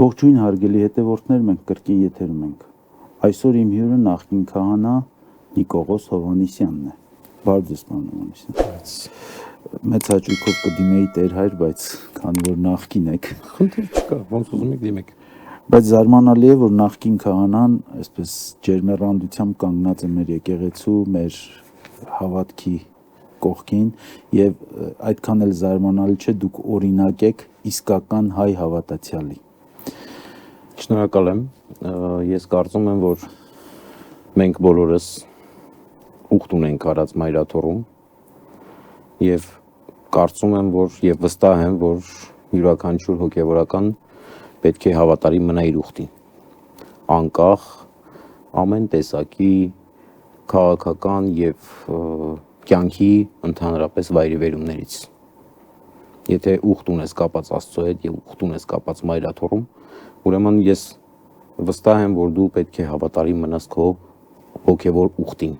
Ողջույն հարգելի հետևորդներ, մենք կրկին եթերում ենք։ Այսօր իմ հյուրը նախկին քահանա Նիկողոս Հովհաննիսյանն է։ Բարև ձեզ, պարոն Հովհաննիսյան։ Մեծ հաճույքով կդիմեի Տեր հայր, բայց քանի որ նախկին եք, խնդիր չկա, ոնց ուզում եք դիմեք։ Բայց զարմանալի է, որ նախկին քահանան այսպես ջերմեռանդությամբ կանգնած է մեր եկեղեցու, մեր հավատքի կողքին եւ այդքան էլ զարմանալի չէ, դուք օրինակ եք իսկական հայ հավատացյալի։ Շնորհակալ եմ։ Ես կարծում եմ, որ մենք բոլորս ուխտ ունենք արած մայրաթոռում եւ կարծում եմ, որ եւ վստահ եմ, որ յուրաքանչյուր հոգեվորական պետք է հավատարիմ մնա իր ուխտին, անկախ ամեն տեսակի քաղաքական եւ կյանքի ընդհանրապես վայրիվերումներից։ Եթե ուխտ ունես կապած Աստծո հետ եւ ուխտ ունես կապած մայրաթոռում, ուրեմն ես վստահ եմ, որ դու պետք է հավատարիմ մնաս քո հոգեվոր ուխտին։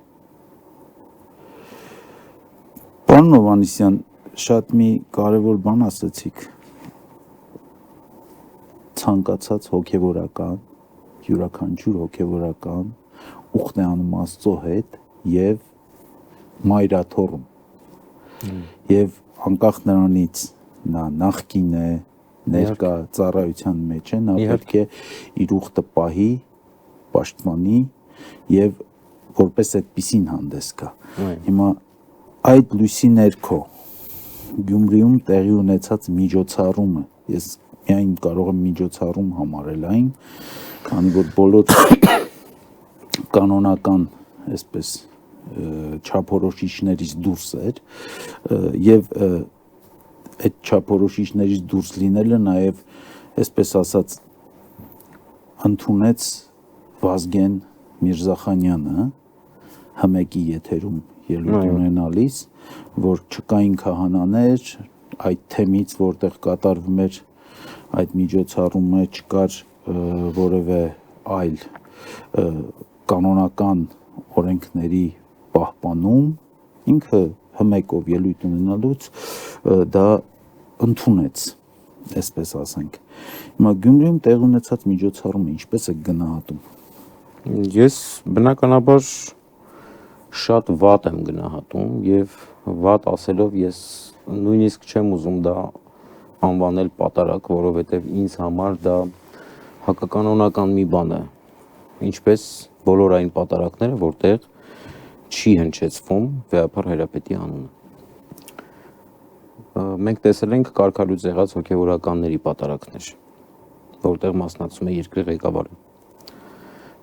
Պարոն Հովհաննիսյան, շատ մի կարևոր բան ասացիք։ Ցանկացած հոգեվորական, յուրաքանչյուր հոգեվորական ուխտ է անում Աստծո հետ եւ մայրաթոռում։ Եվ անկախ նրանից նա նախկին է, ներկա ծառայության մեջ է, նա պետք է իր ուխտը պահի, պաշտպանի եւ որպես այդպիսին հանդես գա։ Հիմա այդ լույսի ներքո Գյումրիում տեղի ունեցած միջոցառումը, ես միայն կարող եմ միջոցառում համարել այն, քանի որ բոլոր կանոնական, այսպես չափորոշիչներից դուրս էր եւ այդ չափորոշիչներից դուրս լինելը նաեւ այսպես ասած ընդունեց Վազգեն Միրզախանյանը հմեկի եթերում ելույթ ունենալիս, որ չկային քահանաներ այդ թեմից, որտեղ կատարվում էր այդ միջոցառումը, չկար որևէ այլ կանոնական օրենքների պահպանում, ինքը հմեկով ելույթ ունենալուց դա ընդունեց, այսպես ասենք։ Հիմա Գյումրիում տեղ ունեցած միջոցառումը ինչպես է գնահատում։ Ես բնականաբար շատ վատ եմ գնահատում եւ վատ ասելով ես նույնիսկ չեմ ուզում դա անվանել պատարակ, որովհետեւ ինձ համար դա հակականոնական մի բան է, ինչպես բոլոր այն պատարակները, որտեղ չի հնչեցվում Վեհափառ Հայրապետի անունը։ Մենք տեսել ենք կարգալույծ եղած հոգեվորականների պատարակներ, որտեղ մասնակցում է երկրի ղեկավարը։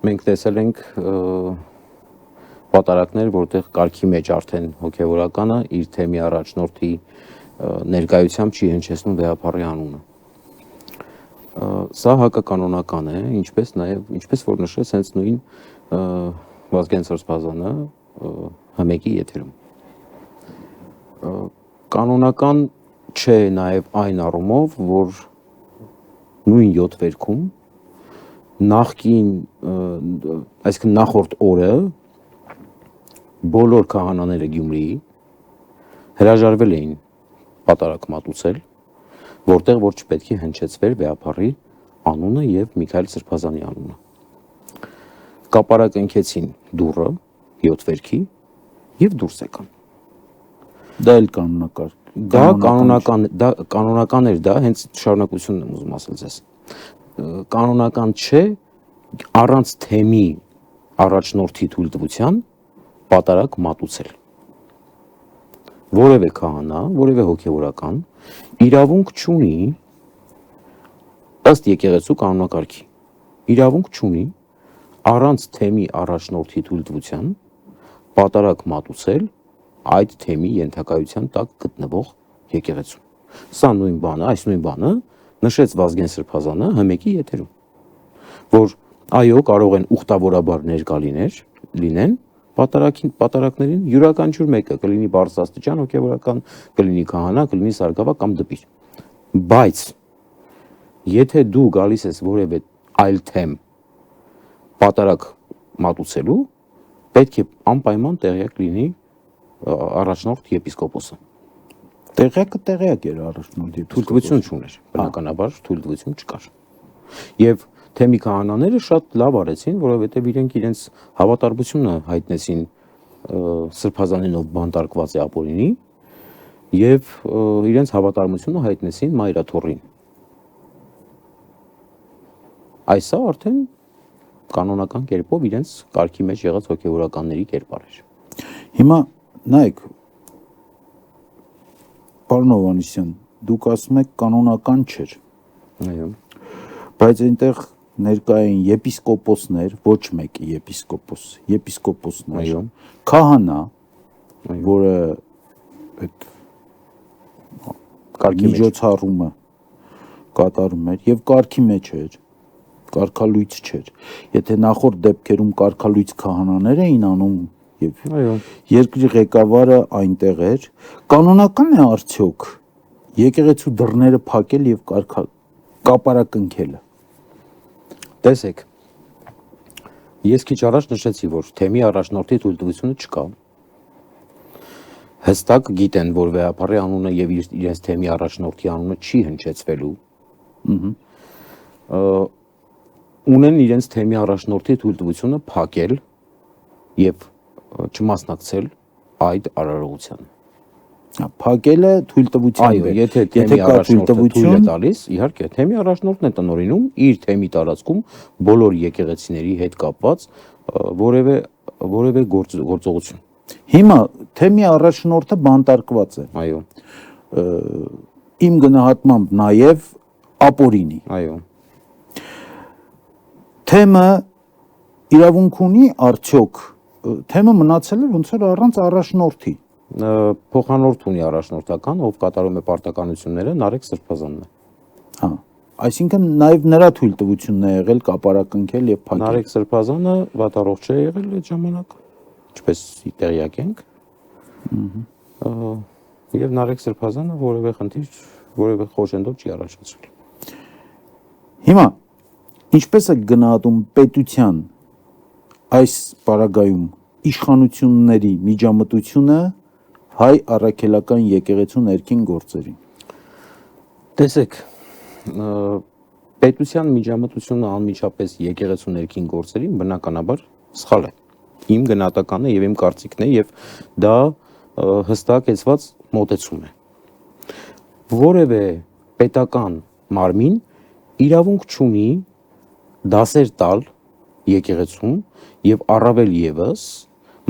Մենք տեսել ենք պատարակներ, որտեղ կարգի մեջ արդեն հոգեվորականը իր թեմի առաջնորդի ներկայությամբ չի հնչեցնում Վեհափառի անունը։ Սա հակականոնական է, ինչպես որ նշեց հենց նույն Վազգեն Սրբազանը հմեկի եթերում։ Կանոնական չէ նաև այն առումով, որ նույն 7 վերքում նախկին, այսինքն նախորդ օրը բոլոր քահանաները Գյումրիի հրաժարվել էին պատարակ մատուցել, որտեղ որ չպետք է հնչեցվեր Վեհափառի անունը եւ Միքայել Սրբազանի անունը։ Կապարակ ընկեցին դուռը 7 վերքի եւ դուրս եկան։ Դա էլ կանոնակարգ։ Դա կանոնական էր, դա հենց շարունակությունն եմ ուզում ասել ձեզ։ Կանոնական չէ առանց թեմի առաջնորդի թույլտվության պատարակ մատուցել։ Որևէ քահանա, որևէ հոգեվորական իրավունք չունի ըստ եկեղեցու կանոնակարգի։ Իրավունք չունի առանց թեմի առաջնորդի թույլտվության պատարակ մատուցել այդ թեմի ենթակայության տակ գտնվող եկեղեցու։ Սա նույն բանը, այս նույն բանը նշեց Վազգեն Սրբազանը հմեկի եթերում, որ այո, կարող են ուխտավորաբար ներկա լինեն պատարակներին յուրաքանչյուր մեկը կլինի բարձրաստիճան հոգեվորական, կլինի քահանա, կլինի սարգսավա կամ դպիր։ Բայց եթե դու գալիս ես որևէ այլ թեմ պատարակ մատուցելու, պետք է անպայման տեղյակ լինի առաջնորդ եպիսկոպոսը։ Տեղյակը տեղյակ էր առաջնորդի, թույլտվություն չուներ, բնականաբար թույլտվություն չկար։ Եվ թեմի քահանաները շատ լավ արեցին, որովհետև իրենց հավատարմությունը հայտնեցին սրբազանինով բանտարկված է ապօրինի եւ իրենց հավատարմությունը հայտնեցին մայրաթոռին։ Այսա արդեն կանոնական կերպով իրենց կարգի մեջ եղած հոգևորականների կերպար էր։ Հիմա նայեք, պարոն Հովհաննիսյան, դուք ասում եք կանոնական չէր, Այո։ բայց այնտեղ ներկա էին եպիսկոպոսներ, ոչ մեկի եպիսկոպոսներ, Այո։ քահանա, Այո։ որը այդ Կարգի մեջ միջոցառումը կատարում էր եւ կարգի մեջ էր, կարգալույց չէր։ Եթե նախորդ դեպքերում կարգալույց քահանաներ էին անում եւ Այո։ երկրի ղեկավարը այնտեղ էր, կանոնական է արդյոք եկեղեցու դռները փակել եւ կապարակնքելը։ Տեսեք, ես քիչ առաջ նշեցի, որ թեմի առաջնորդի թույլտվությունը չկա։ Հստակ գիտեն, որ վեհապարի անունը եւ իրենց թեմի առաջնորդի անունը չի հնչեցվելու։ Ունեն իրենց թեմի առաջնորդի թույլտվությունը փակել եւ չմասնակցել այդ արարողությանը։ Փակելը թույլտվության Այո, եթե թեմի կա առաջնորդը թույլ է թույլտվություն, տալիս, իհարկե, թեմի առաջնորդն է տնօրինում իր թեմի տարածքում բոլոր եկեղեցիների հետ կապված որևէ գործողություն։ հիմա թեմի առաջնորդը բանտարկված է։ Այո, Իմ գնահատմամբ նաեւ ապօրինի։ այո։ Թեմը իրավունք ունի արդյոք թեմը մնացել է ոնց որ առանց առաջնորդի։ Փոխանորդ ունի առաջնորդական, ով կատարում է պարտականությունները, Նարեկ Սրբազանն է։ Հա, այսինքն նաեւ նրա թույլտվությունն է եղել կապարակնքել եւ փակել։ Նարեկ Սրբազանը վատառողջ է եղել այդ ժամանակ, ինչպես տեղյակ ենք։ Եվ Նարեկ Սրբազանը որևէ խնդիր, որևէ խոշենդով չի առաջացրել։ Հիմա ինչպես է գնահատում պետության այս պարագայում իշխանությունների միջամտությունը հայ առաքելական եկեղեցու ներքին գործերին։ Տեսեք, պետության միջամտությունը անմիջապես եկեղեցու ներքին գործերին բնականաբար սխալ է։ Իմ գնահատականն է եւ իմ կարծիքն է եւ դա հստակեցված մոտեցում է։ Որևէ պետական մարմին իրավունք չունի դասեր տալ եկեղեցում եւ առավել եւս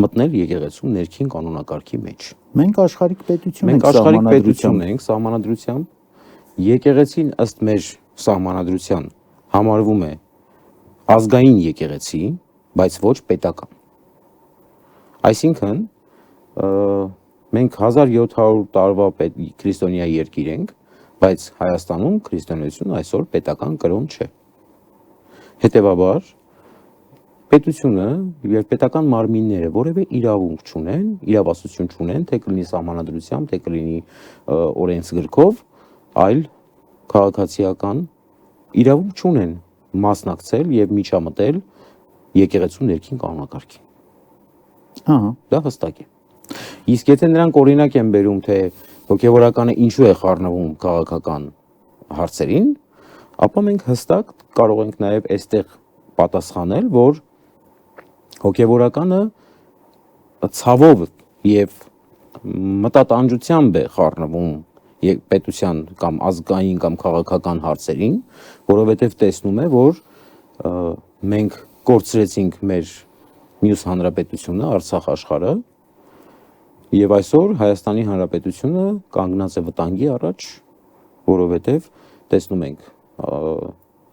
մտնել եկեղեցու ներքին կանոնակարգի մեջ։ Մենք աշխարհիկ պետություն Մենք ենք աշխարհիկ պետություն սահմանադրությամբ։ ենք սահմանադրությամբ։ Եկեղեցին ըստ մեր սահմանադրության համարվում է ազգային եկեղեցի, բայց ոչ պետական։ Այսինքն մենք 1700 տարվա քրիստոնյա երկիր ենք, բայց Հայաստանում քրիստոնեությունը այսօր պետական կրոն չէ։ Հետևաբար պետությունը եւ պետական մարմինները որևէ իրավունք չունեն, իրավասություն չունեն, թե կլինի սահմանադրությամբ, թե կլինի օրենսգրքով, այլ քաղաքացիական իրավունք չունեն մասնակցել եւ միջամտել եկեղեցու ներքին կանոնակարգին։ Ահա, Դա հստակ է։ Իսկ եթե նրանք օրինակ են բերում, թե հոգևորականը ինչու է խառնվում քաղաքական հարցերին, ապա մենք հստակ կարող ենք նաև այստեղ պատասխանել, որ հոգևորականը ցավով եւ մտատանջությամբ է խառնվում պետության կամ ազգային կամ քաղաքական հարցերին, որովհետեւ տեսնում է, որ մենք կորցրեցինք մեր մյուս հանրապետությունը, Արցախ աշխարհը, եւ այսօր Հայաստանի Հանրապետությունը կանգնած է վտանգի առաջ, որովհետեւ տեսնում ենք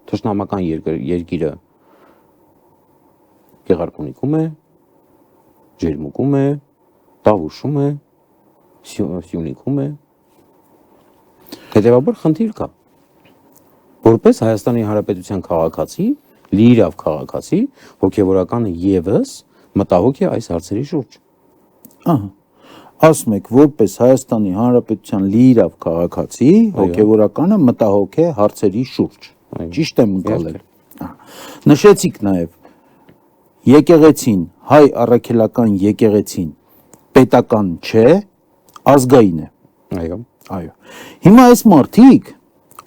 թշնամական երկիրը գեղարքունիքում է, ջերմուկում է, տավուշում է, սյունիքում է։ Հետևաբար խնդիր կա։ Որպես Հայաստանի Հանրապետության քաղաքացի, լիիրավ քաղաքացի, հոգևորականը եւս մտահոգ է այս հարցերի շուրջ։ ահա։ Ասում եք, որպես Հայաստանի Հանրապետության լիիրավ քաղաքացի, հոգևորականը մտահոգ է հարցերի շուրջ։ Ճիշտ եմ ընկալել։ Նշեցիք նաև եկեղեցին, հայ առաքելական եկեղեցին պետական չէ, ազգային է։ Այո։ Այո։ Հիմա այս մարդիկ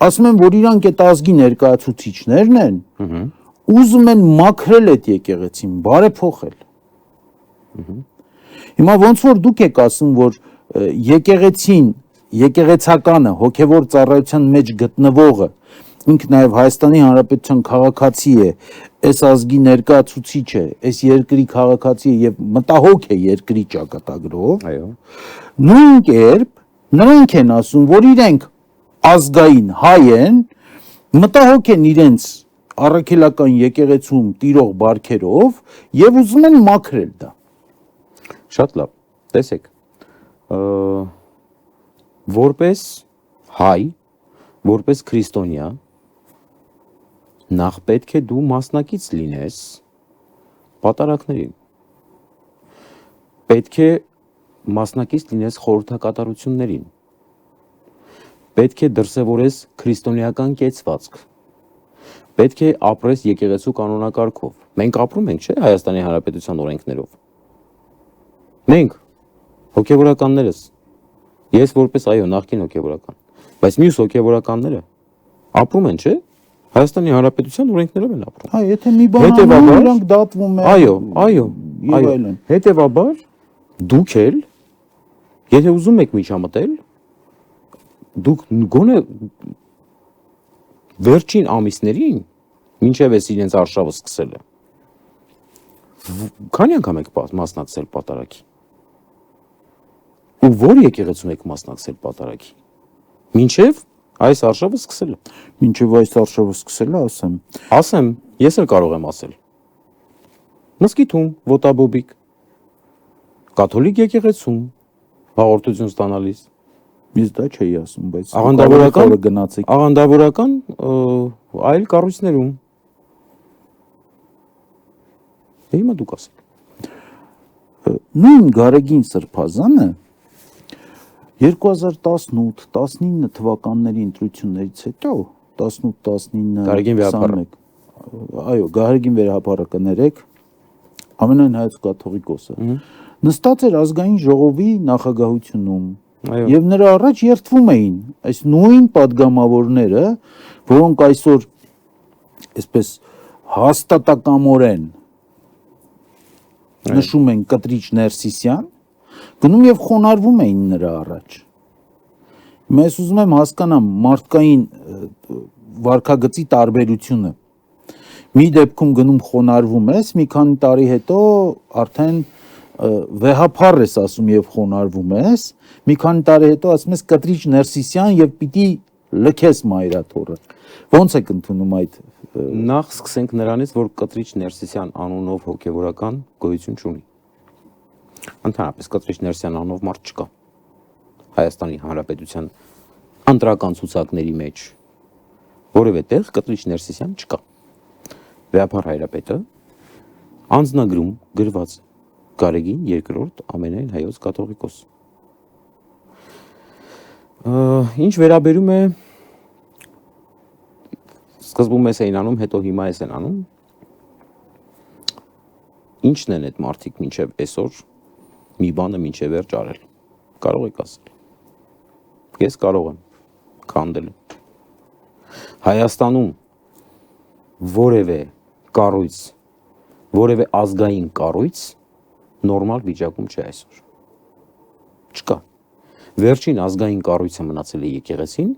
ասում են, որ իրանք այդ ազգի ներկայացուցիչներն են, ուզում են մաքրել այդ եկեղեցին, բարեփոխել։ Հիմա ոնց որ դուք եք ասում, որ եկեղեցին, եկեղեցականը, հոգևոր ծառայության մեջ գտնվողը ինքը նաև Հայաստանի Հանրապետության քաղաքացի է, այս ազգի ներկայացուցիչ է, այս երկրի քաղաքացի է եւ մտահոգ է երկրի ճակատագրով։ Այո։ Նույն կերպ նրանք են ասում, որ իրենք ազգային հայ են, մտահոգ են իրենց առաքելական եկեղեցում տիրող բարքերով եւ ուզում են մաքրել դա։ Շատ լավ։ Տեսեք, որպես հայ, որպես քրիստոնյա, նախ պետք է դու մասնակից լինես պատարակներին։ Պետք է մասնակից լինես խորհրդակատարություններին։ Պետք է դրսևորես քրիստոնեական կեցվածք։ Պետք է ապրես եկեղեցու կանոնակարգով։ Մենք ապրում ենք, չէ՞, Հայաստանի Հանրապետության օրենքներով։ Մենք հոգևորականներս, ես որպես այո նախկին հոգևորական, բայց մյուս հոգևորականները ապրում են, չէ՞, Հայաստանի Հանրապետության օրենքներով են ապրում։ Հա, եթե մի բան անում, իրանք դատվում են։ Այո, այո, եւ այո։ այլն։ Հետևաբար դուք էլ, եթե ուզում եք միջամտել, դուք գոնե վերջին ամիսներին, մինչև էս իրենց արշավը սկսելը, քանի անգամ եք մասնակցել պատարակի։ Ու որ եկեղեցում եք մասնակցել պատարակի։ Մինչև այս արշավը սկսելը։ Մինչև այս արշավը սկսելը ասեմ։ Ասեմ, ես էլ կարող եմ ասել։ Մզկիթում, ոտաբոբիկ, կաթոլիկ եկեղեցում, հաղորդություն ստանալիս։ Ես դա չէի ասում, բայց Աղանդավորական գնացեք։ Աղանդավորական այլ կառույցներում։ Հիմա դուք ասեք։ Նույն Գարեգին Սրբազանը 2018-19 թվականների ընտրություններից հետո 18-19 Գարեգին Վերհապառակ։ Այո, Գարեգին Վերհապառակը ներեք ամենայն հայոց կաթողիկոսը նստած էր ազգային ժողովի նախագահությունում Այո։ եւ նրա առաջ երթվում էին այս նույն падգամավորները, որոնք այսօր այսպես հաստատակամորեն նշում են Կտրիչ Ներսիսյան, գնում եւ խոնարհվում էին նրա առաջ։ Ես ուզում եմ հասկանամ մարդկային վարքագծի տարբերությունը։ Մի դեպքում գնում խոնարհվում ես, մի քանի տարի հետո արդեն վեհափառ ես ասում եւ խոնարհվում ես, մի քանի տարի հետո ասում ես Կտրիչ Ներսիսյան եւ պիտի լքես Մայրաթորը։ Ոնց եք ընդունում այդ Նախ սկսենք նրանից, որ Կտրիչ Ներսիսյան անունով հոգևորական գոյություն չունի։ Ընդհանրապես Կտրիչ Ներսիսյան անունով մարդ չկա։ Հայաստանի Հանրապետության ընտրական ցուցակների մեջ որևէ տեղ Կտրիչ Ներսիսյան չկա։ Վեհափառ Հայրապետը անձնագրում գրված Գարեգին II ամենայն հայոց կաթողիկոս։ Ինչ վերաբերում է սկզբում ես էին անում, հետո հիմա ես են անում։ Ինչն են այդ մարդիկ մինչև այսօր մի բանը մինչև վերջ արել։ Կարող եք ասել։ Ես կարող եմ քանդել։ Հայաստանում որևէ կառույց, որևէ ազգային կառույց նորմալ վիճակում չէ այսօր։ Չկա։ Վերջին ազգային կառույցը մնացել է եկեղեցին,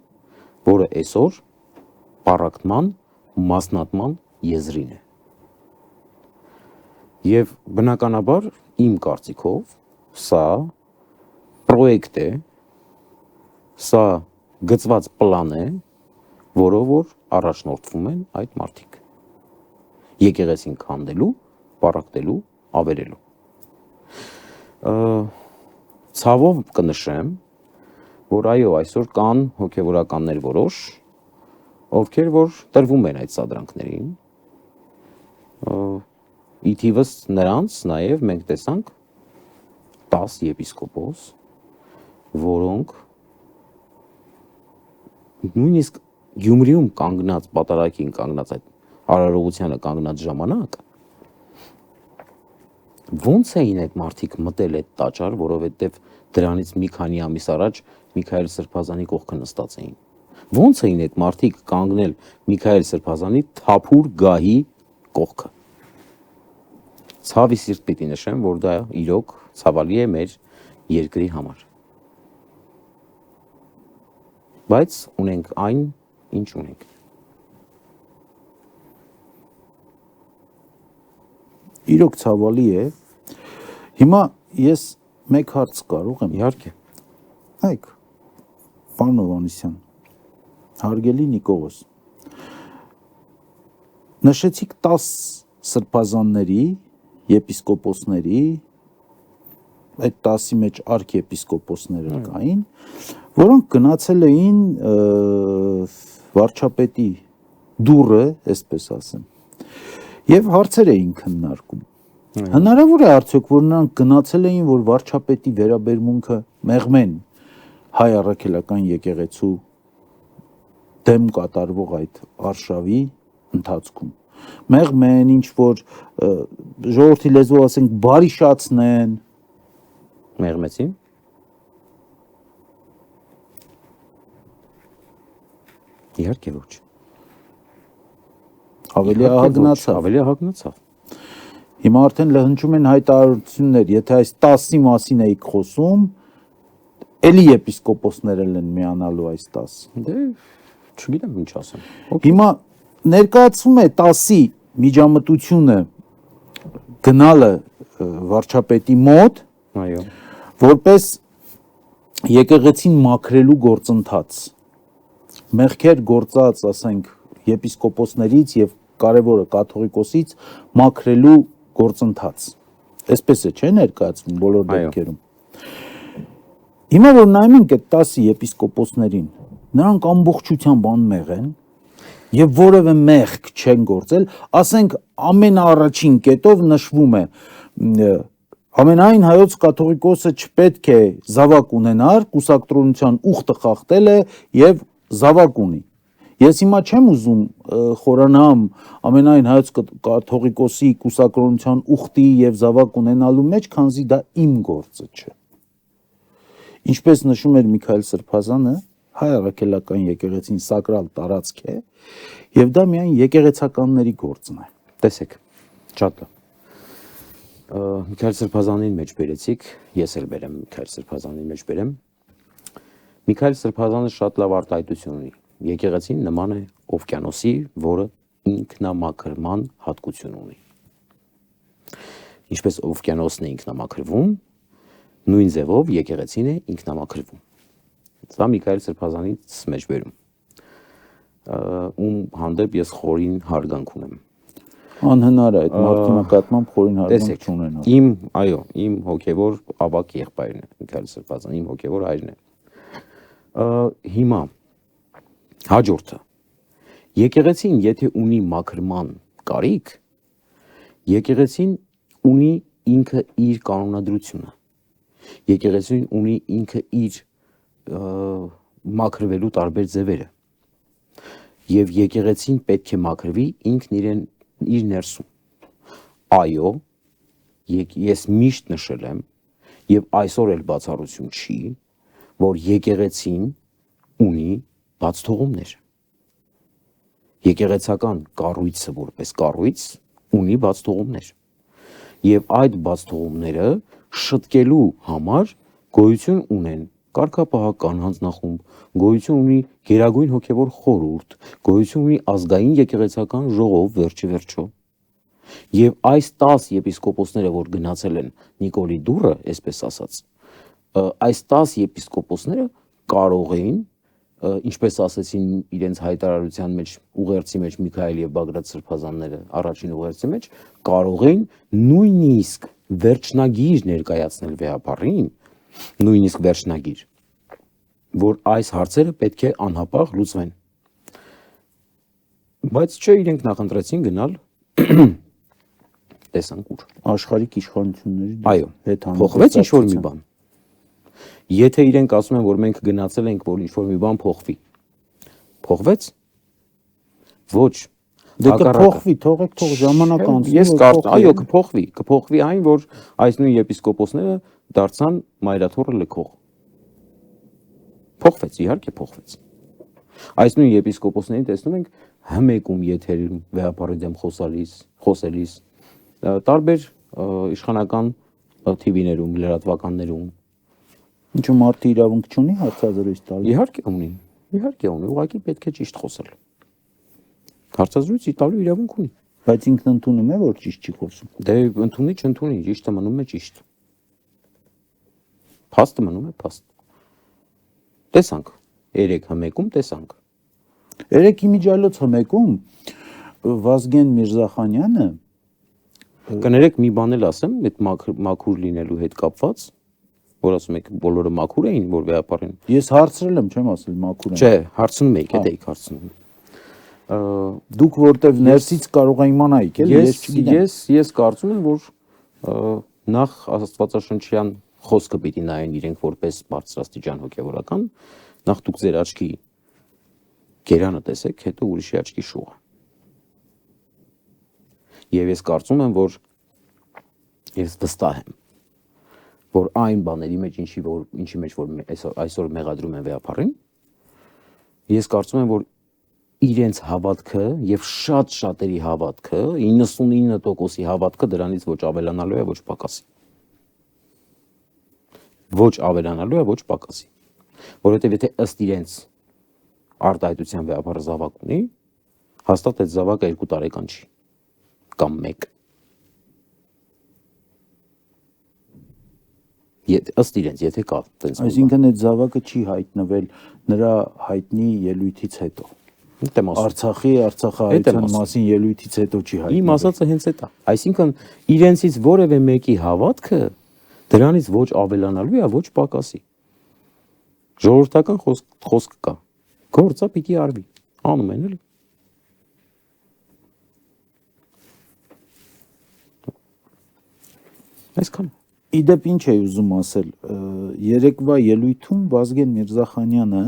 որը այսօր պառակտման, մասնատման եզրին է։ Եվ բնականաբար իմ կարծիքով սա պրոյեկտ է, սա գծված պլան է, որով որ առաջնորդվում են այդ մարդիկ։ Եկեղեցին քանդելու, պառակտելու, ավերելու։ Ցավով կնշեմ, որ այո, այսօր կան հոգևորականներ որոշ, ովքեր որ տրվում են այդ սադրանքներին, ի թիվս նրանց նաև մենք տեսանք 10 եպիսկոպոս, որոնք նույնիսկ Գյումրիում կանգնած պատարակին կանգնած այդ արարողությանը կանգնած ժամանակ ոնց էին այդ մարդիկ մտել այդ տաճար, որովհետև դրանից մի քանի ամիս առաջ Միքայել Սրբազանի կողքը նստած էին։ Ոնց էին այդ մարդիկ կանգնել Միքայել Սրբազանի թափուր գահի կողքը։ Ցավի սիրտ պիտի նշեմ, որ դա իրոք ցավալի է մեր երկրի համար։ Բայց ունենք այն, ինչ ունենք։ Իրոք ցավալի է։ Հիմա ես մեկ հարց կարող եմ։ Իհարկե։ Այք, պարոն Հովհաննիսյան, հարգելի Նիկողոս, նշեցիք 10 սրբազանների, եպիսկոպոսների, այդ 10-ի մեջ արքեպիսկոպոսները կային, որոնք գնացել էին վարչապետի դուռը, այսպես ասեմ, եւ հարցեր էին քննարկում։ Հնարավոր է արդյոք, որ նրանք գնացել էին, որ վարչապետի վերաբերմունքը մեղմեն հայ առաքելական եկեղեցու դեմ կատարվող այդ արշավի ընթացքում։ Մեղմեն ինչ որ ժողովրդի լեզվով ասենք բարիշացնեն, Մեղմեցին։ Իհարկե ոչ։ ավելի ահագնացավ։ Ավելի ահագնացավ։ Հիմա արդեն լհնջում են հայտարարություններ, եթե այս 10-ի մասին էիք խոսում, էլի եպիսկոպոսներ են միանալու այս 10։ Դե չգիտեմ ինչ ասեմ։ Հիմա ներկայացվում է 10-ի միջամտությունը գնալը վարչապետի մոտ, Այո։ որպես եկեղեցին մաքրելու գործընթաց։ Մեղքեր գործած, ասենք, եպիսկոպոսներից եւ կարևորը կաթողիկոսից մաքրելու գործընթաց։ Այսպես է, չէ՞ ներկայացվում բոլոր դեպքերում։ Հիմա որ նայում ենք այդ 10 եպիսկոպոսներին, նրանք ամբողջությամբ անմեղ են եւ որևէ մեղք չեն գործել, ասենք ամենաառաջին կետով նշվում է ամենայն հայոց կաթողիկոսը չպետք է զավակ ունենար, կուսակտրոնության ուխտը խախտել է եւ զավակ ունի։ Ես հիմա չեմ ուզում խորանամ ամենայն հայոց կաթողիկոսի կուսակրոնության ուխտի եւ զավակ ունենալու մեջ, քանզի դա իմ գործը չէ։ Ինչպես նշում էր Միքայել Սրբազանը, հայ առաքելական եկեղեցին սակրալ տարածք է եւ դա միայն եկեղեցականների գործն է։ Տեսեք, շատ լավ։ Միքայել Սրբազանին մեջ բերեցիք, ես էլ բերեմ Միքայել Սրբազանին մեջ բերեմ։ Միքայել Սրբազանը շատ լավ արտահայտություն ունի։ Եկեղեցին նման է օվկիանոսի, որը ինքնամաքրման հատկություն ունի։ Ինչպես օվկիանոսն է ինքնամաքրվում, նույն ձևով եկեղեցին է ինքնամաքրվում։ Սա Միքայել Սրբազանից մեջ բերում։ Ում հանդեպ ես խորին հարգանք ունեմ։ Անհնար է այդ մարդի նկատմամբ խորին հարգանք չունենալ։ Իմ հոգևոր ավակ եղբայրն է, Միքայել Սրբազանը, իմ հոգևոր հայրն է։ Հիմա հաջորդը եկեղեցին եթե ունի մաքրման կարիք, եկեղեցին ունի ինքը իր կանոնադրությունը, եկեղեցին ունի ինքը իր մաքրվելու տարբեր ձևերը եւ եկեղեցին պետք է մաքրվի ինքն իր ներսում։ Այո, ես միշտ նշել եմ եւ այսօր էլ բացառություն չի, որ եկեղեցին ունի բաց թողումներ։ Եկեղեցական կառույցը որպես կառույց ունի բաց թողումներ։ Եվ այդ բաց թողումները շտկելու համար գոյություն ունեն կարգապահական հանձնախումբ, գոյություն ունի գերագույն հոգևոր խորհուրդ, գոյություն ունի ազգային եկեղեցական ժողով վերջի վերջո։ Եվ այս 10 եպիսկոպոսները, որ գնացել են Նիկոլի դուռը, այսպես ասած, այս 10 եպիսկոպոսները կարող էին, ինչպես ասեցին իրենց հայտարարության մեջ, ուղերձի մեջ Միքայել եւ Բագրատ Սրբազանները, առաջին ուղերձի մեջ, կարող էին նույնիսկ վերջնագիր ներկայացնել վեհապարին, նույնիսկ վերջնագիր, որ այս հարցերը պետք է անհապաղ լուծվեն։ Բայց չէ, իրենք նախընտրեցին գնալ տեսանք ուր։ Աշխարհիկ իշխանությունների հետ փոխվեց ինչ-որ մի բան։ Եթե իրենք ասում են, որ մենք գնացել ենք, որ ինչ-որ մի բան փոխվի, փոխվեց։ Ոչ։ Դե կփոխվի, թողեք թող ժամանակ անցնի։ Ես կարծում, այո, կփոխվի այն, որ այս նույն եպիսկոպոսները դարձան մայրաթոռը լքող։ Փոխվեց, իհարկե փոխվեց։ Այս նույն եպիսկոպոսներին տեսնում ենք հմեկում եթերում վեհապարի դեմ խոսելիս տարբեր իշխանական TV-ներում, լրատվականներում Ինչու մարդը իրավունք չունի հարցազրույց տալ։ իհարկե ունի, ուղղակի պետք է ճիշտ խոսել։ Հարցազրույց տալու իրավունք ունի։ Բայց ինքն ընդունում է, որ ճիշտ չի խոսում։ Դե ընդունի, չընդունի, ճիշտը մնում է ճիշտ։ Փաստը մնում է փաստ։ Տեսանք, 3 հմեկում տեսանք։ Երեք իմիջիալոց հմեկում Վազգեն Միրզախանյանը Կներեք մի բան էլ ասեմ, այդ մաքուր լինելու հետ կապված, որ ասում եք բոլորը մաքուր էին, որ վեհապարին։ ես հարցրել եմ, չեմ ասել մաքուր են։ Չէ, հարցնում եք, այդ եք հարցնում։ Դուք որտեվ ներսից կարող եք իմանայիք, էլի ես չգիտեմ։ Ես կարծում եմ, որ նախ աստվածաշնչյան խոսքը պիտի նայեն իրենք որպես բարձրաստիճան հոգևորական, նախ դուք ձեր աչքի գերանը տեսեք, հետո ուրիշի աչքի շուղը։ Եվ ես կարծում եմ, որ ես վստահ եմ, որ այն բաների մեջ ինչի մեջ որ այսօր մեղադրում են վեհապարին, ես կարծում եմ, որ իրենց հավատքը եւ շատ շատերի հավատքը, 99%-ի հավատքը դրանից ոչ ավելանալու է, ոչ պակասի։ Ոչ ավելանալու է, ոչ պակասի։ Որովհետեւ եթե ըստ իրենց արտահայտության վեհապարը զավակ ունի, հաստատ այդ զավակը 2 տարեկան չի կամ 1։ Ըստ իրենց, եթե կա տենց։ Այսինքն այդ զավակը չի հայտնվել նրա հայտնի ելույթից հետո։ Արցախահայության մասին ելույթից հետո չի հայտնվել։ Իմ ասածը հենց այդ է։ Այսինքն իրենցից որևէ մեկի հավատքը դրանից ոչ ավելանալու է, ոչ պակասի։ Ժողովրդական խոսք կա։ Գործը պիտի արվի։ Անում են էլի։ Այսքան։ Իդեպ ինչ է ուզում ասել, երեկվա ելույթում Վազգեն Միրզախանյանը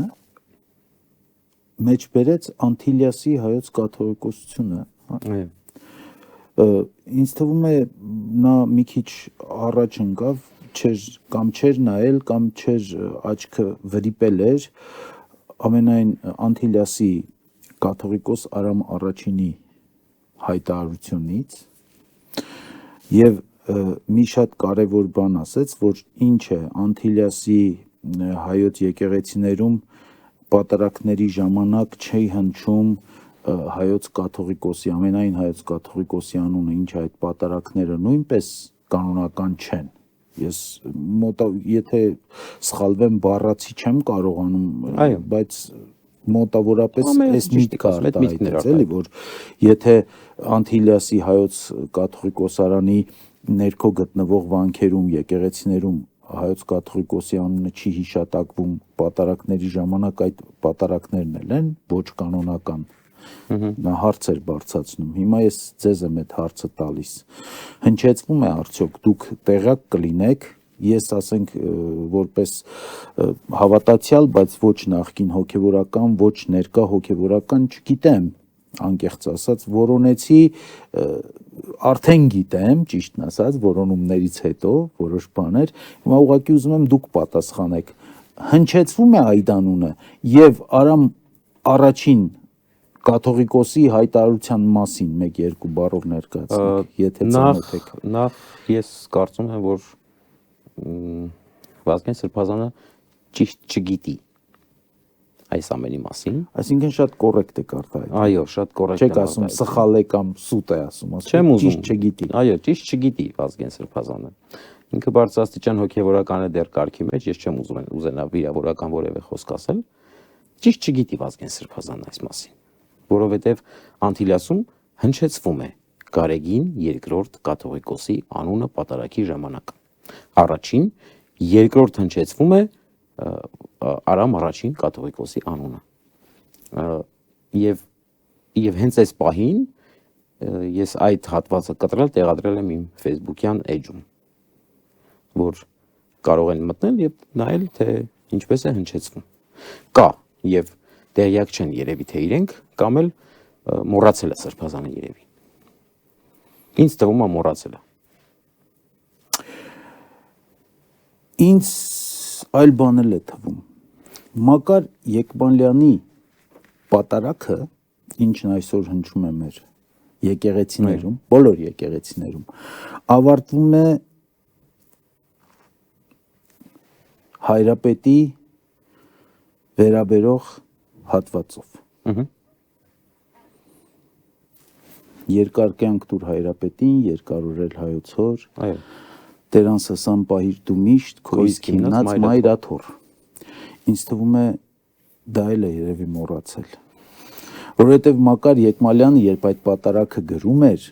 մեջ բերեց Անտիլիասի հայոց կաթողիկոսությունը, ինձ թվում է նա մի քիչ առաջ ընկավ, չէր նայել կամ չէր աչքը վրիպել էր ամենայն Անտիլիասի կաթողիկոս Արամ Առաջինի հայտարարությունից եւ մի շատ կարևոր բան ասեց, որ ինչ է Անտիլիասի հայոց եկեղեցիներում պատարակների ժամանակ չի հնչում հայոց կաթողիկոսի, ամենայն հայոց կաթողիկոսի անունը, ինչ այդ պատարակները նույնպես կանոնական չեն։ Ես եթե սխալվեմ բառացի չեմ կարողանում, բայց մոտավորապես այս միտքը արտահայտեց, էլի, որ եթե Անտիլիասի հայոց կաթողիկոսարանի ներքո գտնվող վանքերում, եկեղեցիներում հայոց կաթողիկոսի անունը չի հիշատակվում պատարակների ժամանակ, այդ պատարակներն են ոչ կանոնական։ Նա հարց էր բարձրացնում։ Հիմա ես ձեզ եմ այդ հարցը տալիս։ Հնչեցվում է արդյոք դուք տեղյակ կլինեք, ես ասենք որպես հավատացյալ, բայց ոչ նախկին հոգևորական, ոչ ներկա հոգևորական չգիտեմ, անկեղծ ասած, որոնեցի արդեն գիտեմ, ճիշտն ասած, որոնումներից հետո որոշ բաներ, հիմա ուղղակի ուզում եմ դուք պատասխանեք։ Հնչեցվում է այդ անունը եւ Արամ առաջին կաթողիկոսի հայտարարության մասին 1-2 բառով ներկայացնեք, եթե ծանոթ եք։ Նախ ես կարծում եմ, որ Վազգեն Սրբազանը ճիշտ չգիտի այս ամենի մասին։ Այսինքն շատ կոռեկտ է արտահայտում։ Այո, շատ կոռեկտ է։ Չեք ասում սխալ է կամ սուտ է ասում, ասում ճիշտ չգիտի։ Այո, ճիշտ չգիտի Վազգեն Սրբազանը։ Ինքը բարձրաստիճան հոգևորական է դեռ կարգի մեջ, ես չեմ ուզենա վիրավորական որևէ խոսք ասել։ Ճիշտ չգիտի Վազգեն Սրբազանը այս մասին, որովհետև Անտիլիասում հնչեցվում է Գարեգին II կաթողիկոսի անունը պատարակի ժամանակ։ Առաջին, երկրորդ հնչեցվում է Արամ առաջին կաթողիկոսի անունը։ Եվ հենց այս պահին ես այդ հատվածը կտրել տեղադրել եմ իմ Facebook-յան էջում, որ կարող են մտնել եւ նայել, թե ինչպես է հնչեցվում։ Կա եւ տեղյակ չեն երևի թե իրենք կամ էլ մոռացել է Սրբազանը երևի։ Ինձ թվում է մոռացել է։ Ինձ այլ բան էլ է թվում։ Մակար Եկբանյանի պատարակը, ինչն այսօր հնչում է մեր եկեղեցիներում, բոլոր եկեղեցիներում, ավարտվում է հայրապետի վերաբերող հատվածով։ Երկար կյանք տուր հայրապետին, երկարորել հայոց հոր, Տեր անսասան պահիր դու միշտ, քո իսկ հիմնած մայրաթոռ։ Ինձ թվում է դա էլ է երևի մոռացել։ Որովհետև Մակար Եկմալյանը, երբ այդ պատարակը գրում էր,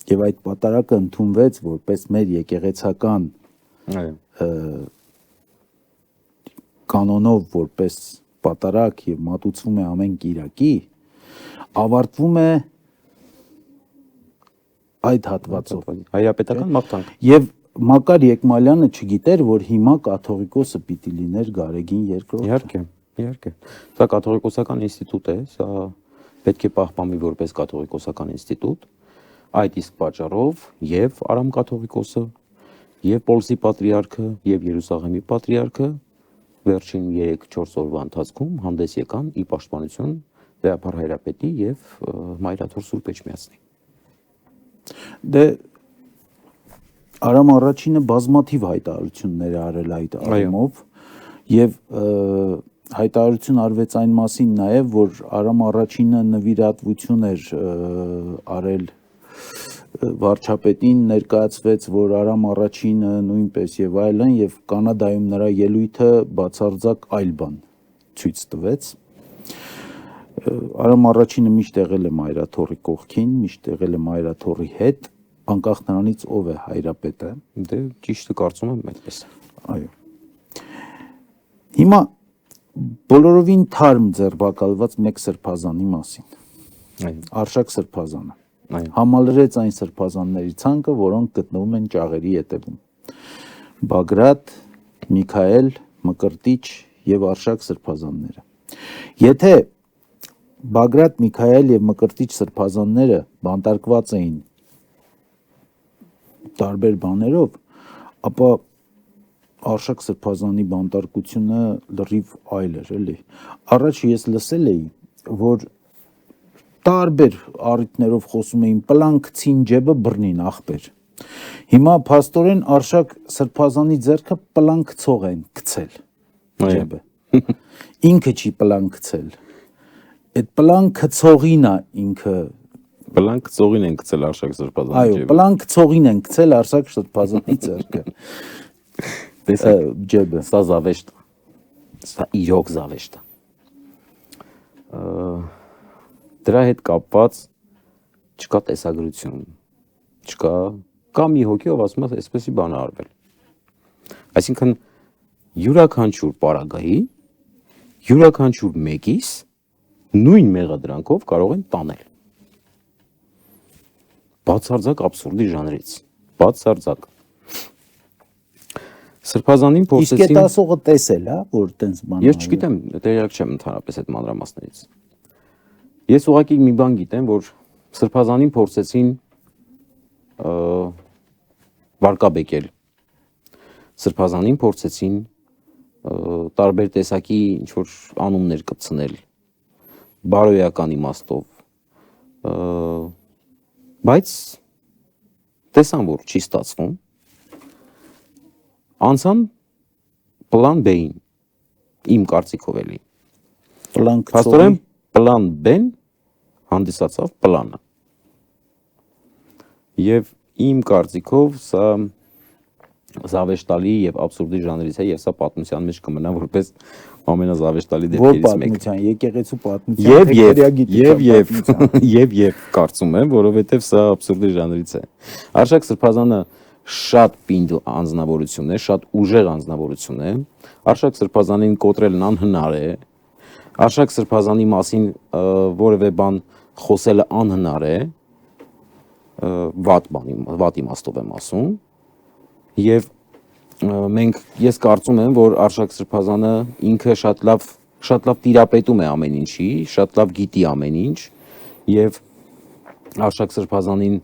եւ այդ պատարակը ընդունվեց որպես մեր եկեղեցական կանոնով որպես պատարակ եւ մատուցվում է ամեն կիրակի, ավարտվում է այդ հատվածով հայրապետական մաղթանք։ Եվ Մակար Եկմալյանը չգիտեր, որ հիմա կաթողիկոսը պիտի լիներ Գարեգին II։ Իհարկե։ Սա կաթողիկոսական ինստիտուտ է, սա պետք է պահպանվի որպես կաթողիկոսական ինստիտուտ։ Այդ իսկ պատճառով եւ Արամ կաթողիկոսը, եւ Պոլսի պատրիարքը, եւ Երուսաղեմի պատրիարքը վերջին 3-4 օրվա ընթացքում հանդես եկան ի պաշտպանություն Տեափար հայրապետի եւ Մայրաթոռ Սուրբ Էջմիածնի։ Դե Արամ առաջինը բազմաթիվ հայտարարություններ է արել այդ առումով եւ հայտարարություն արվեց այն մասին նաեւ, որ Արամ առաջինը նվիրատվություն էր արել վարչապետին, ներկայացվեց, որ Արամ առաջինը նույնպես եւ այլն եւ Կանադայում նրա ելույթը բացարձակ այլ բան ցույց տվեց։ Արամ առաջինը միշտ եղել է Մայրաթոռի կողքին, միշտ եղել է Մայրաթոռի հետ, անկախ նրանից ով է հայրապետը։ Դե ճիշտը կարծում եմ այդպես է։ Այո։ Հիմա բոլորովին թարմ ձերբակալված մեկ սրբազանի մասին։ Արշակ սրբազանը։ Համալրեց այն սրբազանների ցանկը, որոնք գտնվում են ճաղերի ետևում։ Բագրատ, Միքայել, Մկրտիչ եւ Արշակ սրբազանները։ Եթե Բագրատ, Միքայել եւ Մկրտիչ սրբազանները բանտարկված էին տարբեր բաներով, ապա Արշակ սրբազանի բանտարկությունը լրիվ այլ էր, էլի։ Առաջ ես լսել էի, որ տարբեր առիթներով խոսում էին պլանկցին ջեբը բռնին ախպեր։ Հիմա փաստորեն Արշակ սրբազանի ձեռքը պլանկցող են գցել ջեբը։ Ինքը չի պլանկցել։ Այդ պլանկցողին է ինքը Պլանկցողին են գցել Արշակ սրբազանի ջեբը։ Այո, պլանկցողին են գցել Արշակ սրբազանի ձեռքը։ Ջեբը։ Սա զավեշտ։ Սա իրոք զավեշտ է։ Դրա հետ կապված չկա տեսագրություն, չկա կա մի հոգի, ով ասում է, այսպեսի բան է արվել։ Այսինքն յուրաքանչյուր պարագայի, յուրաքանչյուր մեկիս նույն մեղադրանքով կարող են տանել։ Բացարձակ աբսուրդի ժանրից, բացարձակ։ Սրբազանին փորձեցին։ Իսկ այդ ասողը տեսել, հա, որ տենց բան։ Ես չգիտեմ, տեղյակ չեմ ընդհանրապես այդ մանրամասներից։ Ես ուղղակի մի բան գիտեմ, որ սրբազանին փորձեցին վարկաբեկել։ Սրբազանին փորձեցին տարբեր տեսակի ինչ որ անումներ կպցնել բարոյական իմաստով։ Բայց տեսան, որ չի ստացվում։ Անցան պլան B-ին, իմ կարծիքով էլի։ Փաստորեն պլան B-ն հանդիսացավ պլանը։ Եվ իմ կարծիքով սա զավեշտալի եւ աբսուրդի ժանրից է եւ սա պատմության մեջ կմնա որպես ամենազավեշտալի դեպքերից մեկը։ Եկեղեցու պատմության եւ կարծում եմ, որովհետեւ սա աբսուրդի ժանրից է։ Արշակ սրբազանը շատ պինդ անձնավորություն է, շատ ուժեղ անձնավորություն է։ Արշակ սրբազանին կոտրելն անհնար է։ Արշակ սրբազանի մասին որևէ բան խոսելը անհնար է։ Վատ իմաստով եմ ասում։ Եվ ես կարծում եմ, որ Արշակ սրբազանը ինքը շատ լավ տիրապետում է ամեն ինչի, շատ լավ գիտի ամեն ինչ եւ Արշակ սրբազանին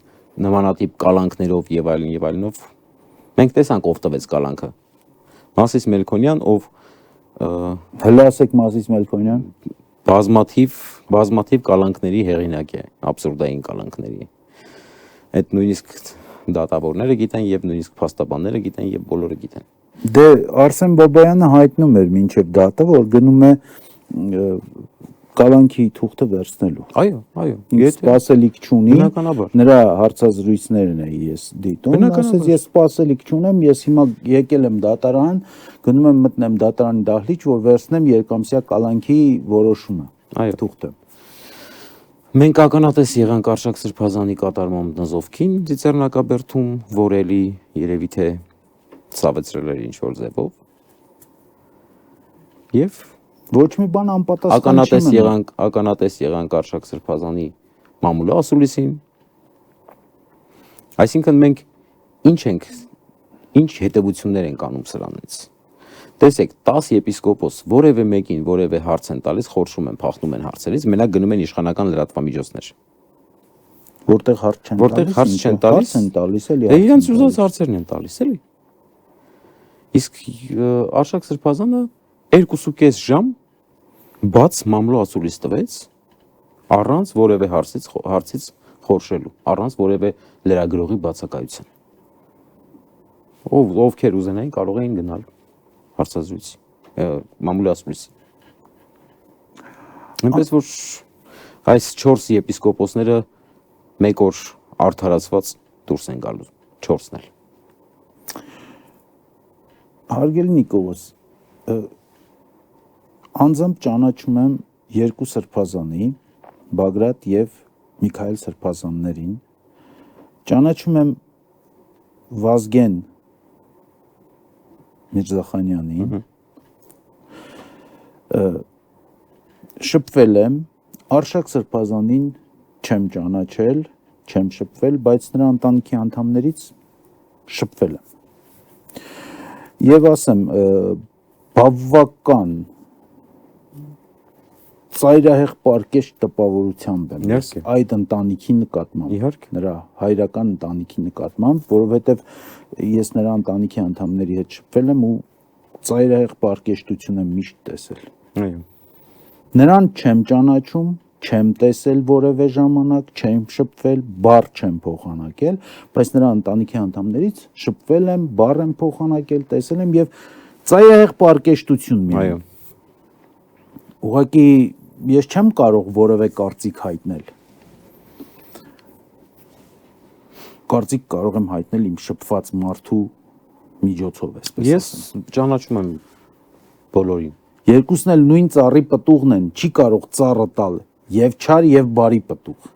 նմանատիպ կալանքներով եւ այլնով մենք տեսանք ով տվեց կալանքը։ Մասիս Մելքոնյան, ով հլասեք Մասիս Մելքոնյան, բազմաթիվ կալանքների հեղինակ է, абսուրդային կալանքների։ Այդ նույնիսկ դատավորները գիտեն, եւ նույնիսկ փաստաբանները գիտեն, եւ բոլորը գիտեն։ Դե Արսեն Բաբայանը հայտնում էր մինչև դատը, որ գնում է կալանքի թուղթը վերցնելու։ Այո, Սպասելիք չունի, բնականաբար։ նրա հարցազրույցներն է ես դիտում, ասես ես սպասելիք չունեմ, ես հիմա եկել եմ դատարան, գնում եմ մտնեմ դատարանի դահլիճ, որ վերցնեմ երկամսյա կալանքի որոշումը, թուղթը։ Մենք ականատես եղանք Արշակ Սրբազանի կատարման նզովքին Ծիծեռնակաբերդում, որ էլի երևի թե ցավեցրել էր ինչ-որ ձևով։ Եվ ոչ մի բան անպատասխան չի մնում։ Ականատես եղանք Արշակ Սրբազանի մամուլի ասուլիսին։ Այսինքն մենք ինչ հետևություններ ենք անում սրանից։ Տեսեք, 10 եպիսկոպոս որևէ մեկին որևէ հարց են տալիս, խորշում են, փախնում են հարցերից, մենակ գնում են իշխանական լրատվամիջոցներ։ Որտեղ հարց չեն տալիս, էլի։ Դե իրենց ուզած հարցերն են տալիս, էլի։ Իսկ Արշակ Սրբազանը 2.5 ժամ բաց մամլո ասուլիս տվեց առանց որևէ հարցից խորշելու, առանց որևէ լրագրողի բացակայության։ Ովքեր ուզենային կարող էին գնալ հարցազրույցի, մամուլի ասուլիսի։ Այնպես որ այս 4 եպիսկոպոսները մեկ օր արդարացված դուրս են գալու, 4-ն էլ։ Հարգելի Նիկողոս, անձամբ ճանաչում եմ երկու սրբազանի, Բագրատ եւ Միքայել սրբազաններին, ճանաչում եմ Վազգեն Միrzախանյանին, շփվել եմ, Արշակ Սրբազանին չեմ ճանաչել, չեմ շփվել, բայց նրա ընտանիքի անդամներից շփվել եմ։ Եվ ասեմ, բավական ծայրահեղ պարկեշտ տպավորությամբ եմ այդ ընտանիքի նկատմամբ, նրա հայրական ընտանիքի նկատմամբ, որովհետև ես նրա ընտանիքի անդամների հետ շփվել եմ ու ծայրահեղ պարկեշտություն եմ միշտ տեսել։ Նրան չեմ ճանաչում, չեմ տեսել որևէ ժամանակ, չեմ շփվել, բառ չեմ փոխանակել, բայց նրա ընտանիքի անդամներից շփվել եմ, բառ եմ փոխանակել, տեսել եմ եւ ծայրահեղ պարկեշտություն միայն։ Ուղղակի ես չեմ կարող որևէ կարծիք հայտնել։ Կարծիք կարող եմ հայտնել իմ շփված մարդու միջոցով, այսպես ասեմ։ Ես ճանաչում եմ բոլորին։ Երկուսն էլ նույն ծառի պտուղն են, չի կարող ծառը տալ եւ չար եւ բարի պտուղ։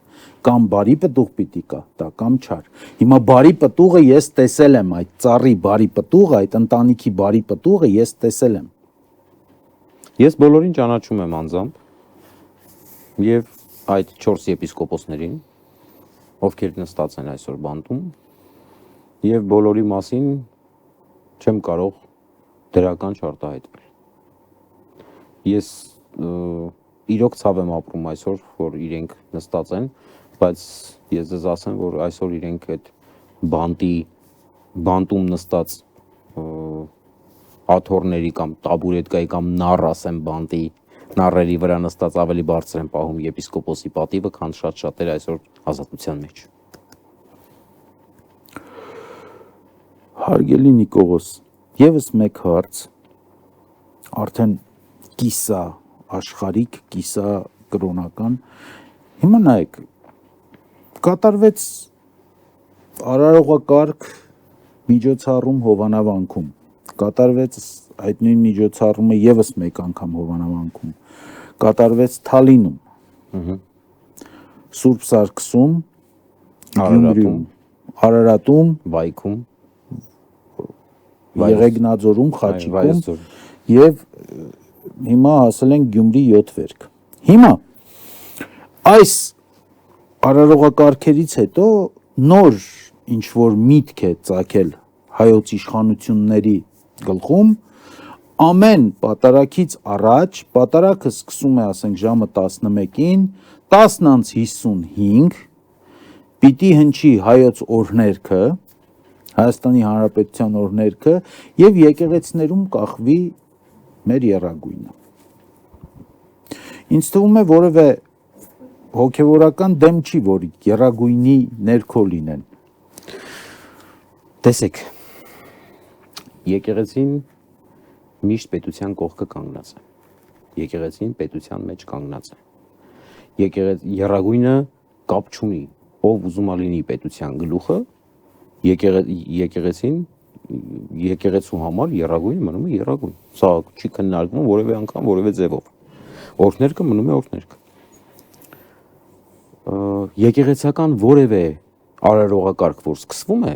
Կամ բարի պտուղ պիտի տա, կամ չար։ Հիմա բարի պտուղը ես տեսել եմ, այդ ծառի բարի պտուղը, այդ ընտանիքի բարի պտուղը ես տեսել եմ։ Ես բոլորին ճանաչում եմ անձամբ եւ այդ 4 եպիսկոպոսներին, ովքեր նստած են այսօր բանտում, եւ բոլորի մասին չեմ կարող դրական չարտահայտվել։ Ես իրոք ցավ եմ ապրում այսօր, որ իրենք նստած են, բայց ես ձեզ ասեմ, որ այսօր իրենք այդ բանտում նստած աթոռների կամ տաբուրետկայի կամ նառ ասեմ բանտի նառերի վրա նստած ավելի բարձր են պահում եպիսկոպոսի պատիվը, քան շատերը այսօր ազատության մեջ։ Հարգելի Նիկողոս, եւս մեկ հարց, արդեն կիսա աշխարհիկ, կիսա կրոնական։ Հիմա նայեք, կատարվեց արարողակարգ միջոցառում Հովանավանքում, կատարվեց այդ նույն միջոցառումը եւս մեկ անգամ Հովանավանքում, կատարվեց Թալինում, Սուրբ Սարգսում, Գյումրիում, Արարատում, Վայքում, Եղեգնաձորում, Խաչիկում եւ հիմա հասել են Գյումրի 7 վերք։ Հիմա այս արարողակարգերից հետո նոր ինչ որ միտք է ծագել հայոց իշխանությունների գլխում, ամեն պատարագից առաջ, պատարագը սկսում է ասենք ժամը 11-ին, 10:55 պիտի հնչի հայոց օրհներգը, Հայաստանի Հանրապետության օրհներգը եւ եկեղեցիներում կախվի մեր եռագույնը։ Ինձ թվում է որևէ հոգևորական դեմ չի, որ եռագույնի ներքո լինեն։ Տեսեք, եկեղեցին միշտ պետության կողքը կանգնած է։ Եկեղեցին պետության մեջ կանգնած է։ Եռագույնը կապ չունի, ով ուզում է լինի պետության գլուխը, եկեղեցու համար եռագույնը մնում է եռագույն։ Սա չի քննարկվում որևէ անգամ որևէ ձևով։ Օրհներգը մնում է օրհներգ։ Եկեղեցական որևէ արարողակարգ, որ սկսվում է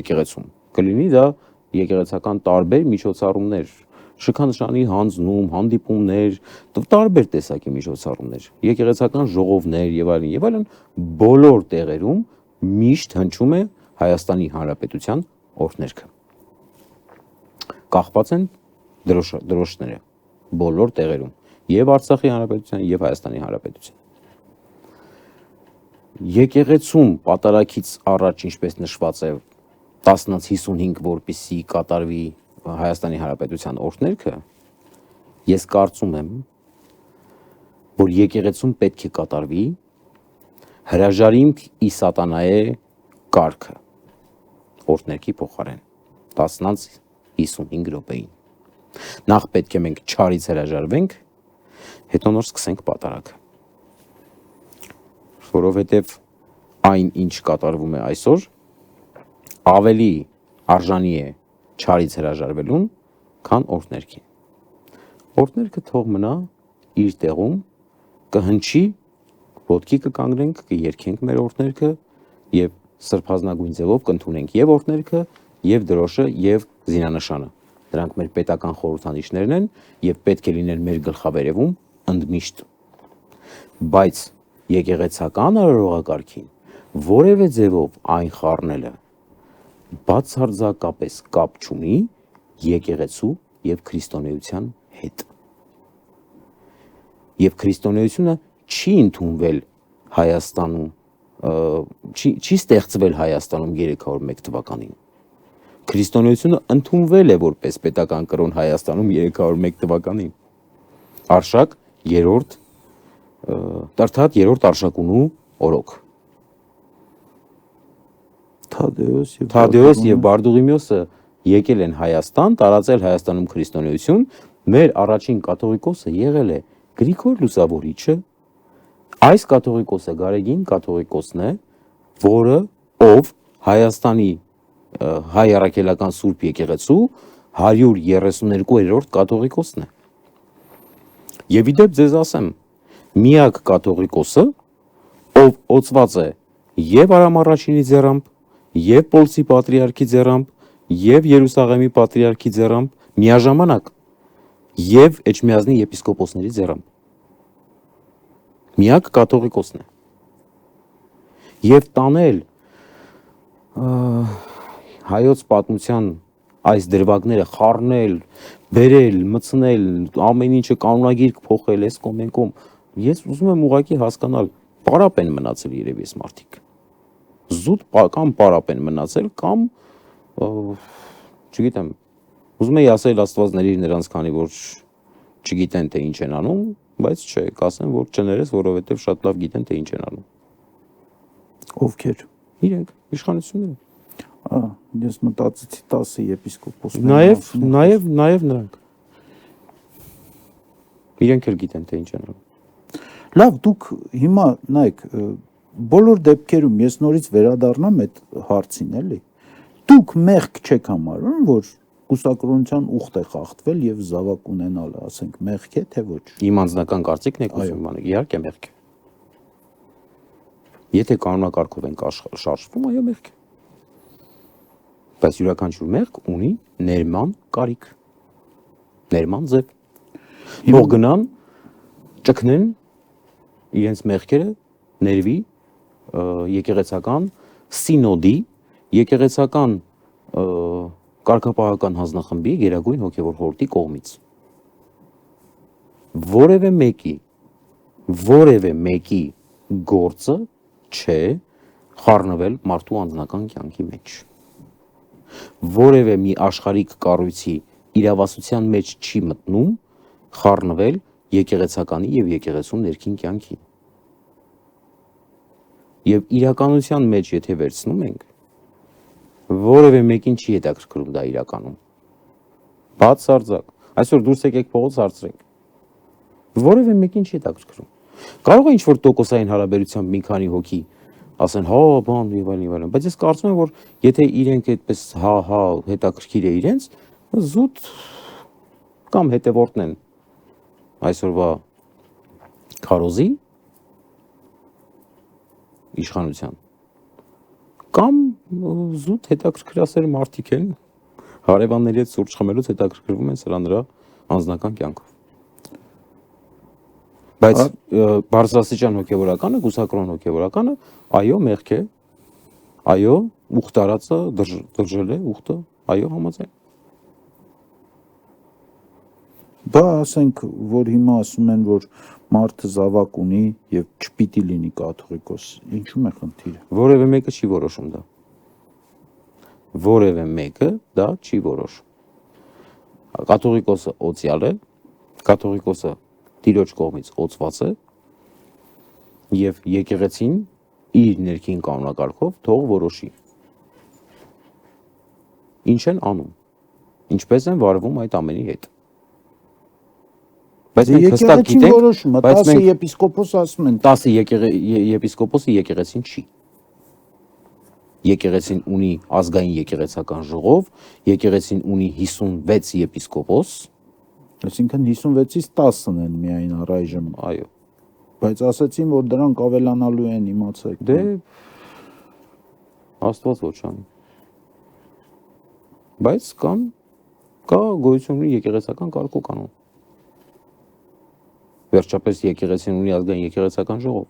եկեղեցում, կլինի դա եկեղեցական տարբեր միջոցառումներ, շքանշանի հանձնում, հանդիպումներ, տարբեր տեսակի միջոցառումներ, եկեղեցական ժողովներ եւ այլն, բոլոր տեղերում միշտ հնչում է Հայաստանի Հանրապետության օրհներգը։ Կախված են դրոշները բոլոր տեղերում, եւ Արցախի Հանրապետության, եւ Հայաստանի Հանրապետության։ Եկեղեցում պատարագից առաջ, ինչպես նշված է 10-55, որպիսի կատարվի Հայաստանի Հանրապետության օրհներգը, ես կարծում եմ, որ եկեղեցում պետք է կատարվի հրաժարիմք ի սատանայե կարգը օրհներգի փոխարեն 10-55 րոպեին։ Նախ պետք է մենք չարից հրաժարվենք, հետո նոր սկսենք պատարագը։ Որովհետև այն, ինչ կատարվում է այսօր, ավելի արժանի է չարից հրաժարվելուն, քան օրհներգին։ Օրհներգը թող մնա իր տեղում, կհնչի, ոտքի կկանգնենք, կերգենք մեր օրհներգը եւ սրբազնագույն ձևով կընդունենք եւ օրհներգը, եւ դրոշը, եւ զինանշանը։ Դրանք մեր պետական խորհրդանիշներն են եւ պետք է լինեն մեր գլխավերևում ընդմիշտ։ Բայց եկեղեցական արարողակարգին որևէ ձևով այն խառնելը բացարձակապես կապ չունի եկեղեցու եւ քրիստոնեության հետ։ Եվ քրիստոնեությունը չի ընդունվել Հայաստանում, չի ստեղծվել Հայաստանում 301 թվականին։ Քրիստոնեությունը ընդունվել է որպես պետական կրոն Հայաստանում 301 թվականին։ Արշակ 3-րդ Տարթատ 3-րդ արշակունու օրոք։ Թադեոս եւ Բարդուղիմեոսը եկել են Հայաստան, տարածել Հայաստանում քրիստոնեություն, մեր առաջին կաթողիկոսը եղել է Գրիգոր Լուսավորիչը, այս կաթողիկոսը Գարեգին կաթողիկոսն է, ով Հայաստանի հայ առաքելական Սուրբ եկեղեցու 132-րդ կաթողիկոսն է։ Եվ իդեպ ձեզ ասեմ, միակ կաթողիկոսը, ով օծված է եւ Արամ առաջինի ձեռամբ, եւ Պոլսի պատրիարքի ձեռամբ, եւ Երուսաղեմի պատրիարքի ձեռամբ, միաժամանակ եւ Էջմիածնի եպիսկոպոսների ձեռամբ։ Միակ կաթողիկոսն է։ Եվ տանել հայոց պատմության այս դրվագները խառնել, բերել, մտցնել, ամեն ինչը կանոնագիր փոխել, էս կոմենկոմ, ես ուզում եմ ուղղակի հասկանալ, պարապ են մնացել երևի այս մարդիկ։ Զուտ կամ պարապ են մնացել, կամ չգիտեմ, ուզում եի ասել Աստվածների նրանց, քանի որ չգիտեն թե ինչ են անում, բայց չէ, կասեմ, որ չներես, որովհետև շատ լավ գիտեն թե ինչ են անում։ Ովքեր։ Իրենք, իշխանությունները։ Ես մտածեցի 10 եպիսկոպոսներ։ Նաև նրանք։ Իրենք էլ գիտեն թե ինչ են անում։ Լավ, դուք հիմա նայեք, բոլոր դեպքերում ես նորից վերադառնամ այդ հարցին, էլի։ Դուք մեղք չեք համարում, որ կուսակրոնության ուխտ է խախտվել եւ զավակ ունենալը, ասենք, մեղք է թե ոչ։ Իմ անձնական կարծիքն եք ուզում անեք, իհարկե մեղք է։ Եթե կանոնակարգով ենք շարժվում, այո մեղք է։ Բայց յուրաքանչյուր մեղք ունի ներման կարիք, ներման ձև։ Թող գնան, ճգնեն իրենց մեղքերը ներվի եկեղեցական սինոդի, եկեղեցական կարգապահական հանձնախմբի Գերագույն հոգևոր խորհրդի կողմից։ Որևէ մեկի գործը չէ խառնվել մարդու անձնական կյանքի մեջ։ Որևէ մի աշխարհիկ կառույցի իրավասության մեջ չի մտնում խառնվել եկեղեցականի եւ եկեղեցու ներքին կյանքի։ Եվ իրականության մեջ եթե վերցնում ենք, որևէ մեկին չի հետաքրքրում դա իրականում։ Բացարձակ։ Այսօր դուրս եկեք փողոց հարցրեք։ Որևէ մեկին չի հետաքրքրում։ Կարող է ինչ-որ տոկոսային հարաբերությամբ մի քանի հոգի ասեն, հա, բան եւ այլն, բայց ես կարծում եմ, որ եթե իրենք այդպես հա հետաքրքիր է իրենց, զուտ կամ հետևորդն են այսօրվա քարոզի իշխանության կամ զուտ հետաքրքրասեր մարդիկ են հարևանների հետ սուրճ խմելուց հետաքրքրվում են սրա նրա անձնական կյանքով։ Բայց բարձրաստիճան հոգևորականը, կուսակրոն հոգևորականը, այո, մեղք է, այո, ուխտ արածը դրժել է, ուխտը, այո, համաձայն։ Բա ասենք, որ հիմա ասում են, որ մարդը զավակ ունի եւ չպիտի լինի կաթողիկոս, ինչու՞մ է խնդիրը։ Որևէ մեկը չի որոշում դա։ Որևէ մեկը դա չի որոշում։ Կաթողիկոսը օծյալ է, կաթողիկոսը Տիրոջ կողմից օծված է եւ եկեղեցին իր ներքին կանոնակարգով թող որոշի։ Ինչ են անում։ Ինչպես են վարվում այդ ամենի հետ։ Բայց մենք հստակ գիտենք, բայց 10 եպիսկոպոս ասում են 10 եպիսկոպոսը եկեղեցին չի։ Եկեղեցին ունի ազգային եկեղեցական ժողով, եկեղեցին ունի 56 եպիսկոպոս, այսինքն 56-ից 10-ն են միայն առայժմ, այո։ բայց ասացին, որ դրանք ավելանալու են, իմացեք։ Դե Աստված ոչ անի։ Բայց կա գոյություն ունի եկեղեցական կարգուկանոն։ Վերջապես եկեղեցին ունի ազգային եկեղեցական ժողով։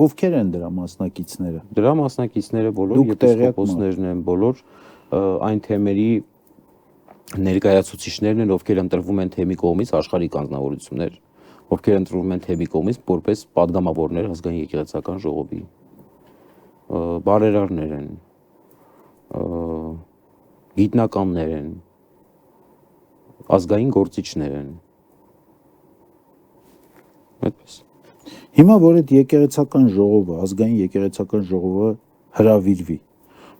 Ովքեր են դրա մասնակիցները։ Դրա մասնակիցները բոլոր եպիսկոպոսներն են, բոլոր այն թեմերի ներկայացուցիչներն են, ովքեր ընտրվում են թեմի կողմից աշխարհիկ անձնավորություններ, ովքեր ընտրվում են թեմի կողմից որպես падգամավորներ ազգային եկեղեցական ժողովի։ Բարերարներ են, գիտնականներ են, ազգային գործիչներ են։ Այդպես։ Հիմա որ այդ եկեղեցական ժողովը, ազգային եկեղեցական ժողովը հրավիրվի,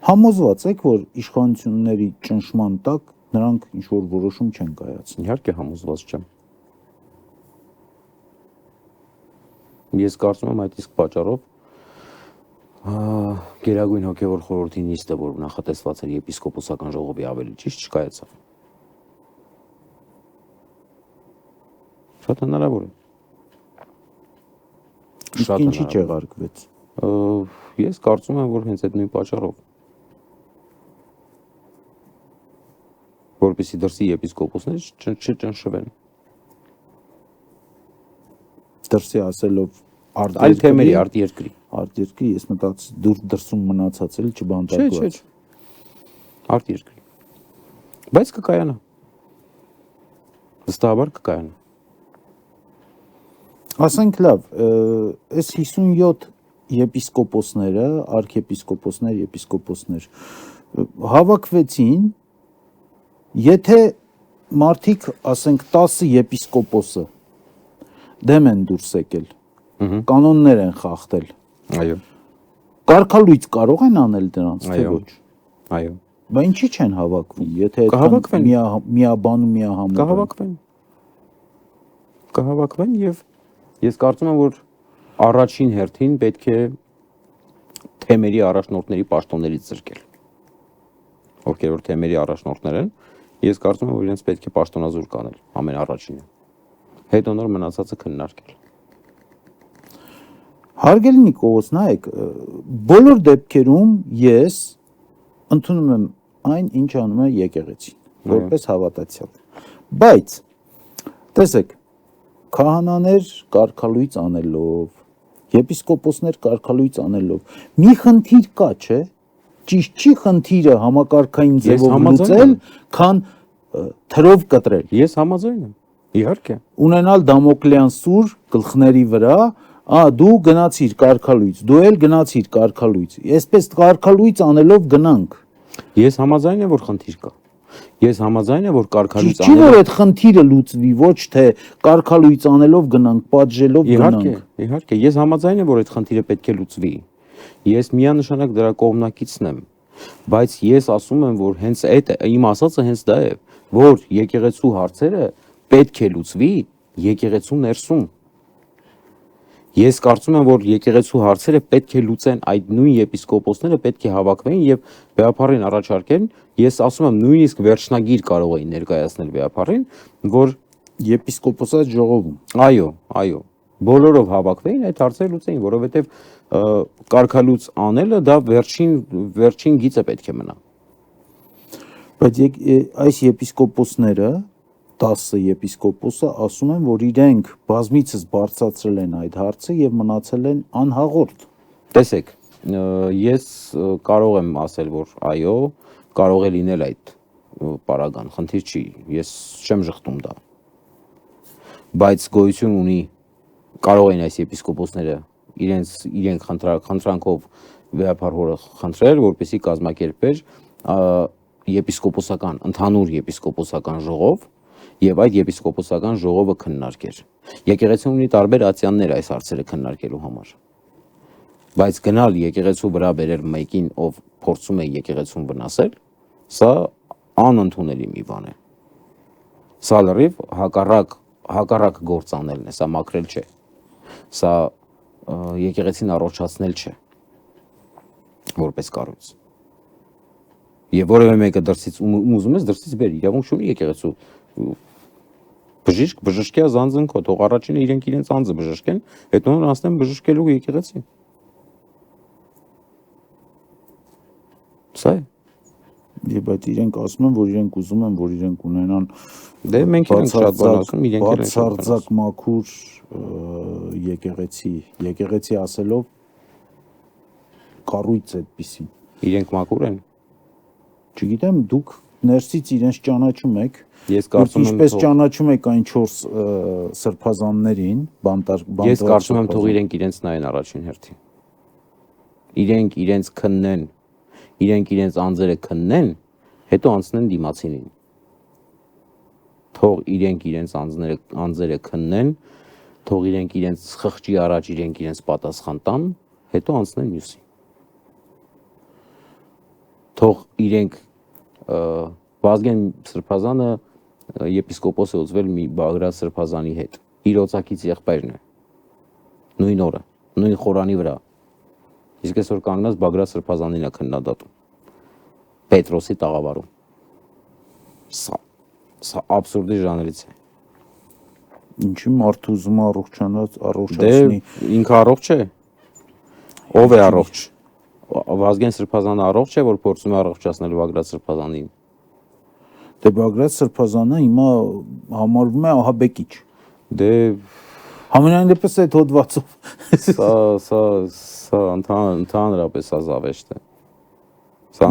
համոզված եք, որ իշխանությունների ճնշման տակ նրանք ինչ-որ որոշում չեն կայացնում։ Իհարկե համոզված չեմ։ Ես կարծում եմ այդ իսկ պատճառով Գերագույն հոգևոր խորհրդի նիստը, որ նախատեսված էր եպիսկոպոսական ժողովի ավելի ճիշտ չկայացավ։ Շատ հնարավոր է։ Իսկ ինչի չեղարկվեց։ Ես կարծում եմ, որ հենց այդ նույն պատճառով, որպեսզի դրսի եպիսկոպոսները չճնշվեն։ Դրսի ասելով այլ թեմերի արտերկրի։ Արտերկրի, ես մտածի դրսում մնացած էլ չբանտարկված։ Չէ։ Արտերկրի։ Բայց կկայանա։ Վստահաբար կկայանա։ Ասենք լավ, այս 57 եպիսկոպոսները, արքեպիսկոպոսներ, եպիսկոպոսներ հավաքվեցին, եթե մարդիկ, ասենք 10 եպիսկոպոսը դեմ են դուրս եկել, կանոններ են խախտել, այո, կարգալույծ կարող են անել դրանց, թե ոչ։ Այո։ Բա ինչի չեն հավաքվում, եթե կհավաքվեն միաբան ու միահամուռ կհավաքվեն եւ ես կարծում եմ, որ առաջին հերթին պետք է թեմերի առաջնորդների պաշտոններից զրկել։ Ովքեր որ թեմերի առաջնորդներ են, ես կարծում եմ, որ իրենց պետք է պաշտոնազուր կանել ամենաառաջինը։ Հետո նոր մնացածը քննարկել։ Հարգելի Նիկողոս, նայեք, բոլոր դեպքերում ես ընդունում եմ այն, ինչ անում է եկեղեցին, որպես հավատացյալ։ Բայց տեսեք, քահանաներ կարգալույծ անելով, եպիսկոպոսներ կարգալույծ անելով, մի խնդիր կա, չէ՞։ Ճիշտ չի խնդիրը համակարգային ձևով լուծել, քան թրով կտրել։ Ես համաձայն եմ։ Իհարկե։ Ունենալ Դամոկլեան սուր գլխների վրա, դու գնացիր կարգալույծ, դու էլ գնացիր կարգալույծ։ Այսպես կարգալույծ անելով գնանք։ Ես համաձայն եմ, որ խնդիր կա։ Ես համաձայն եմ, որ կարգալույց Չի որ այդ խնդիրը լուծվի, ոչ թե կարգալույց անելով գնանք, պատժելով Իհարկե, գնանք։ իհարկե, ես համաձայն եմ, որ այդ խնդիրը պետք է լուծվի։ Ես միանշանակ դրա կողմնակիցն եմ, բայց ես ասում եմ, որ հենց այդ իմ ասածը հենց դա է, որ եկեղեցու հարցերը պետք է լուծվի եկեղեցու ներսում։ Ես կարծում եմ, որ եկեղեցու հարցերը պետք է լուծեն այդ նույն եպիսկոպոսները պետք է հավաքվեն եւ վեհապարին առաջարկեն։ Ես ասում եմ, նույնիսկ վերջնագիր կարող էին ներկայացնել վեհապարին, որ Եպիսկոպոսած ժողովում։ այո, այո, բոլորով հավաքվեին այդ հարցերը լուծեին, որովհետեւ կարգալուց անելը դա վերջին գիծը պետք է մնա։ Բայց այս եպիսկոպոսները 10 եպիսկոպոսը ասում են, որ իրենք բազմիցս բարձրացրել են այդ հարցը եւ մնացել են անհաղորդ։ Տեսեք, ես կարող եմ ասել, որ այո, կարող է լինել այդ պարագան, խնդիր չի, ես չեմ շղթում դա։ Բայց գոյություն ունի, կարող են այս եպիսկոպոսները իրենք խնդրանքով վեհապար հորը խնդրել, որպեսզի կազմակերպեր եպիսկոպոսական, ընդհանուր եպիսկոպոսական ժողով եւ այդ եպիսկոպոսական ժողովը քննարկեր։ Եկեղեցին ունի տարբեր ացիաններ այս հարցերը քննարկելու համար։ Բայց գնալ եկեղեցու վրա բերել մեկին, ով փորձում է եկեղեցուն վնասել, սա անընդունելի մի բան է։ Սա լրիվ հակառակ գործ անելն է, սա մաքրել չէ։ Սա եկեղեցին առողջացնել չէ, որպես կառույց։ Եվ որևէ մեկը դրսից ուզում ես դրսից բեր, իրավունք չունի եկեղեցու բժշկյա զանձնքո, թող առաջինը իրենց անձը բժշկեն, հետո անցնեն բժշկելու եկեղեցին։ Սա է։ Եվ այդ իրենք ասում են, որ իրենք ուզում են, որ իրենք ունենան Դե մենք ենք շատ բան ասում, իրենք են բացարձակ մաքուր եկեղեցի ասելով կառույց այդպիսին։ Իրենք մաքուր են։ Չգիտեմ, դուք ներսից իրենց ճանաչում եք։ Ես կարծում եմ, ինչպես ճանաչում եք այն 4 սրբազաններին, Ես կարծում եմ, թող իրենց նայեն առաջին հերթին։ Իրենք իրենց քննեն, իրենց անձերը քննեն, հետո անցնեն դիմացինին։ Թող իրենց անձերը քննեն, թող իրենց խղճի առաջ իրենց պատասխան տան, հետո անցնեն մյուսին։ Թող իրենք Վազգեն սրբազանը եպիսկոպոս է ուզվել մի Բագրատ սրբազանի հետ։ Իր օծակից եղբայրն է։ Նույն օրը, նույն խորանի վրա։ Իսկ այսօր կանգնած Բագրատ սրբազանին է քննադատում։ Պետրոսի տաղավարում։ Սա աբսուրդի ժանրից է։ Ինչի մարդը ուզում է առողջանալ։ Դե ինքը առողջ է։ Ով է առողջ։ Վազգեն սրբազանը առողջ է, որ փորձում է առողջացնել Բագրատ սրբազանին։ Դե Բագրատ սրբազանը հիմա համարվում է ահաբեկիչ։ Դե Համենայն դեպս այդ հոդվածով սա ընդհանրապես ազավեշտ է։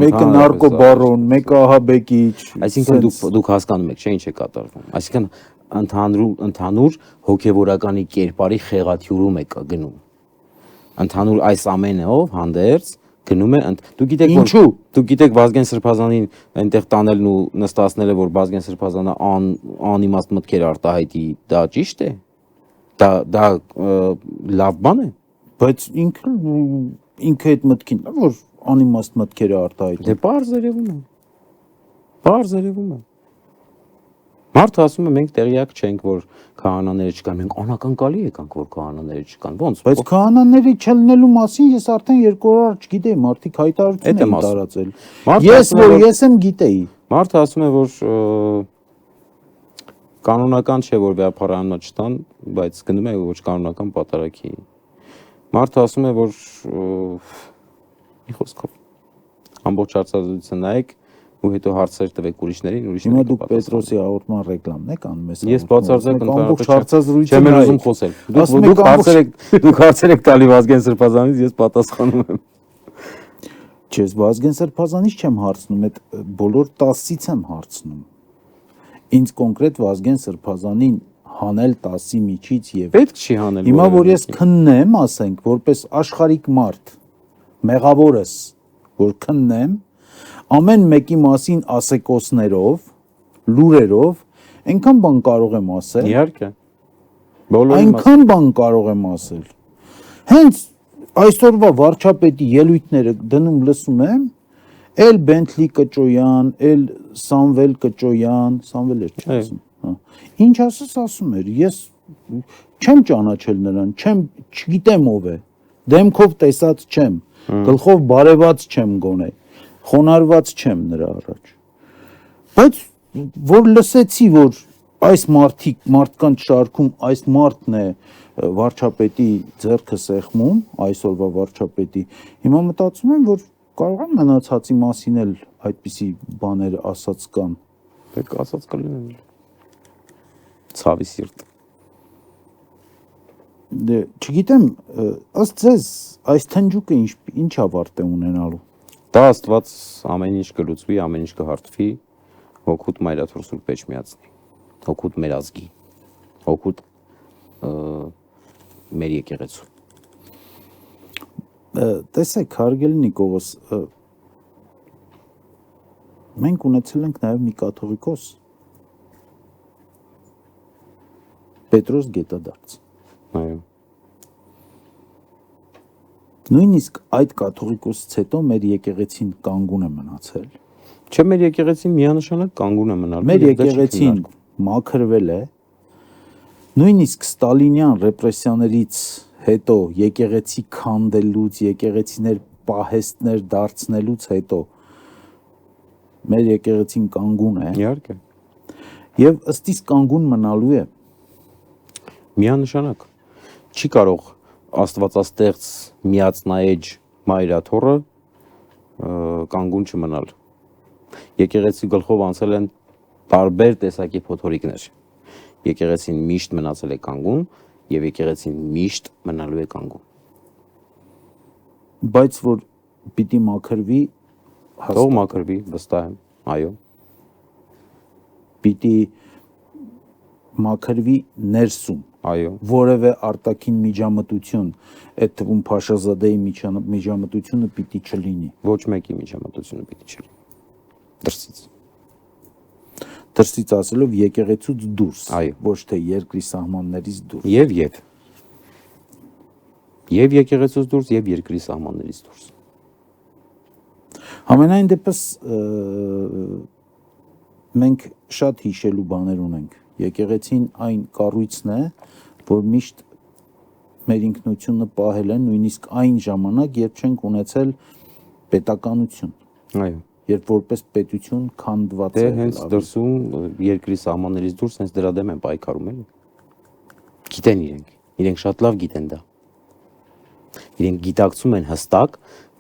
Մեկը նարկոբարոն, մեկը ահաբեկիչ։ Այսինքն դուք հասկանում եք, չէ՞ ինչ է կատարվում։ Այսինքն ընդհանուր հոգևորականի կերպարի խեղաթյուրում է գնում։ Ընդհանուր այս ամենով հանդերձ գնում է դուք գիտեք Վազգեն սրբազանին այնտեղ տանելն ու նստացնելը, որ Վազգեն սրբազանը անիմաստ մտքեր արտահայտի, դա ճիշտ է։ Դա լավ բան է։ Բայց ինքը այդ մտքին, որ անիմաստ մտքերը արտահայտում։ Դե պարզ երևում է։ Մարդը ասում է մենք տեղյակ չենք, որ քահանաները չկան, մենք անակնկալի եկանք, որ քահանաները չկան։ Ոնց։ Բայց քահանաների չլինելու մասին ես արդեն 2 օր առաջ գիտեի, մարդիկ հայտարարություն են տարածել։ Ես եմ գիտեի։ Մարդը ասում է, որ կանոնական չէ, որ վեհապարանը չտան, բայց գնում է ոչ կանոնական պատարագի։ Մարդը ասում է, որ մի խոսքով ամբողջ հարցազրույցը նայեք ու հետո հարցեր տվեք ուրիշներին, Հիմա դուք Պետրոսի հաղորդման ռեկլամն եք անում ես։ Ես բացարձակ ամբողջ հարցազրույցը չեմ ուզում խոսել։ Դուք հարցեր եք տալի Վազգեն սրբազանից, ես պատասխանում եմ։ Չես Վազգեն սրբազանից չեմ հարցնում, այդ բոլոր 10-ից եմ հարցնում։ Ինձ կոնկրետ Վազգեն սրբազանին հանել 10-ի միջից եւ պետք չի հանել։ Հիմա որ ես քննեմ, ասենք, որպես աշխարհիկ մարդ, մեղավորս, որ քննեմ, ամեն մեկի մասին ասեկոսներով, լուրերով, այնքան բան կարող եմ ասել, Իհարկե։ Բոլորի այնքան բան կարող եմ ասել։ Հենց այսօրվա վարչապետի ելույթները դնում լսում եմ, էլ Բենթլի Կճոյան, էլ Սամվել Կճոյան, Սամվել էր չի ասում, հա։ Ինչ ասում էր, ես չեմ ճանաչել նրան, չգիտեմ ով է, դեմքով տեսած չեմ, գլխով բարևած չեմ գոնե, խոնարհված չեմ նրա առաջ։ Բայց որ լսեցի, որ այս մարդկանց շարքում այս մարդն է վարչապետի ձեռքը սեղմում, այսօրվա վարչապետի, հիմա մտածում եմ, որ կարող եմ մնացածի մասին էլ այդպիսի բաներ ասած կան։ Դեք ասած կլինեն։ Ցավի սիրտ։ Դե չգիտեմ, ըստ ձեզ այս թնջուկը ինչ ավարտ է ունենալու։ Դա Աստված ամեն ինչ կլուծվի, ամեն ինչ կհարթվի, հոգուտ Մայրաթոր Սուրբ Էջմիածնի, հոգուտ մեր ազգի, հոգուտ մեր եկեղեցու։ Տեսեք, հարգելի Նիկողոս, մենք ունեցել ենք նաև մի կաթողիկոս, Պետրոս Գետադարձ։ Այո։ Նույնիսկ այդ կաթողիկոսից հետո մեր եկեղեցին կանգուն է մնացել։ Չէ, մեր եկեղեցին միանշանակ կանգուն է մնալ։ Մեր եկեղեցին մաքրվել է։ Նույնիսկ Ստալինյան ռեպրեսիաներից հետո եկեղեցի քանդելուց, եկեղեցիներ պահեստներ դարձնելուց հետո մեր եկեղեցին կանգուն է։ Իհարկե։ Եվ ըստ իս կանգուն մնալու է։ Միանշանակ չի կարող Աստվածաստեղծ միածնաեջ Մայրաթորը կանգուն չմնալ։ Եկեղեցի գլխով անցել են տարբեր տեսակի փոթորիկներ։ Եկեղեցին միշտ մնացել է կանգուն եւ եկեղեցին միշտ մնալու է կանգուն։ Բայց որ պիտի մաքրվի, Թող մաքրվի, վստահ եմ, այո։ Պիտի մաքրվի ներսում, Այո։ որևէ արտաքին միջամտություն, այդ թվում Փաշազադեի միջամտությունը պիտի չլինի։ Ոչ մեկի միջամտությունը պիտի չլինի։ Դրսից։ Դրսից ասելով եկեղեցուց դուրս, Այո։ ոչ թե երկրի սահմաններից դուրս։ Եվ եկեղեցուց դուրս եւ երկրի սահմաններից դուրս։ Համենայն դեպս մենք շատ հիշելու բաներ ունենք։ Եկեղեցին այն կառույցն է, որ միշտ մեր ինքնությունը պահել են, նույնիսկ այն ժամանակ, երբ չենք ունեցել պետականություն, Այո։ երբ որպես պետություն քանդված Դե է։ հենց դրսում երկրի սահմաններից դուրս հենց դրա դեմ են պայքարում էլի։ Գիտեն իրենք շատ լավ գիտեն դա։ Իրենք գիտակցում են հստակ,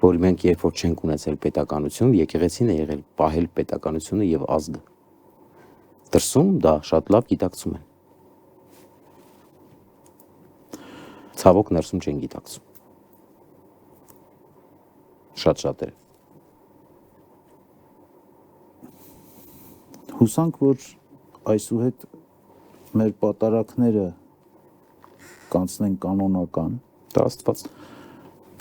որ մենք երբ որ չենք ունեցել պետականություն, եկեղեցին է եղել պահել պետականությունը եւ ազգը։ Դրսում դա շատ լավ գիտակցում են։ Ցավոք ներսում չեն գիտակցում։ Շատ-շատերը։ Հուսանք, որ այսուհետ մեր պատարակները կանցնեն կանոնական, Դա Աստված։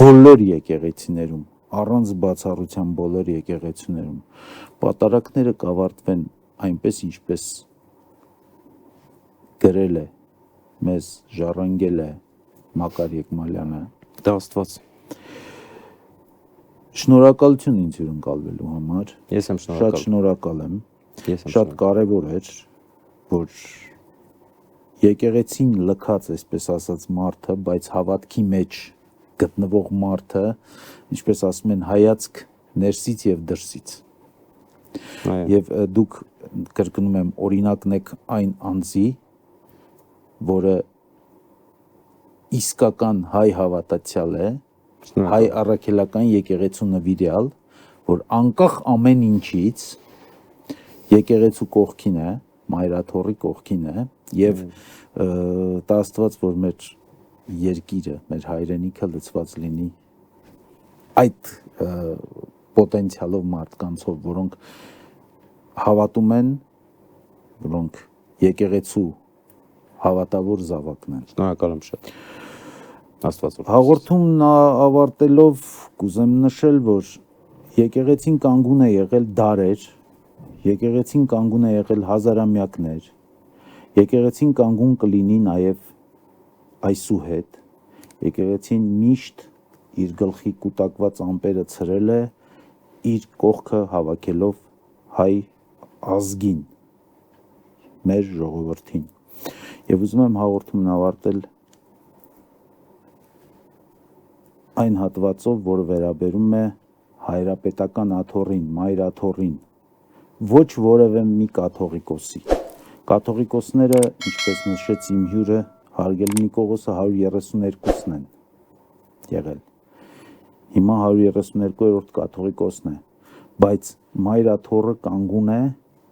բոլոր եկեղեցիներում, առանց բացառության բոլոր եկեղեցիներում պատարակները կավարտվեն այնպես, ինչպես գրել է, մեզ ժառանգել է Մակար Եկմալյանը։ Դա Աստված։ Շնորհակալություն ինձ հյուրընկալվելու համար։ Ես եմ Շատ շնորհակալ։ շնորհակալ եմ։ Ես եմ Շատ կարևոր էր, որ եկեղեցին լքած, այսպես ասած, մարդը, բայց հավատքի մեջ գտնվող մարդը, ինչպես ասում են, հայացք ներսից եւ դրսից։ Այո։ Եվ դուք կրկնում եմ, օրինակն եք այն անձի, որը իսկական հայ հավատացյալ է, հայ առաքելական եկեղեցու նվիրյալ, որ անկախ ամեն ինչից եկեղեցու կողքին է, Մայրաթորի կողքին է, եւ տա Աստված, որ մեր երկիրը, մեր հայրենիքը լցված լինի այդ պոտենցիալով մարդկանցով, որոնք հավատում են, որոնք եկեղեցու հավատավոր զավակն են։ Շնորհակալ եմ շատ։ Աստված օրհնի։ Հաղորդումն ավարտելով կուզեմ նշել, որ Եկեղեցին կանգուն է եղել դարեր, եկեղեցին կանգուն է եղել հազարամյակներ, եկեղեցին կանգուն կլինի նաև այսուհետ, եկեղեցին միշտ իր գլխի կուտակված ամպերը ցրել է իր կողքը հավաքելով հայ ազգին, մեր ժողովրդին։ Եվ ուզում եմ հաղորդումն ավարտել այն հատվածով, որը վերաբերում է հայրապետական աթոռին, մայր աթոռին, ոչ որևէ մի կաթողիկոսի։ Կաթողիկոսները, ինչպես նշեց իմ հյուրը, հարգելի Նիկողոսը 132-ն են եղել։ Հիմա 132-րդ կաթողիկոսն է, բայց մայր աթոռը կանգուն է,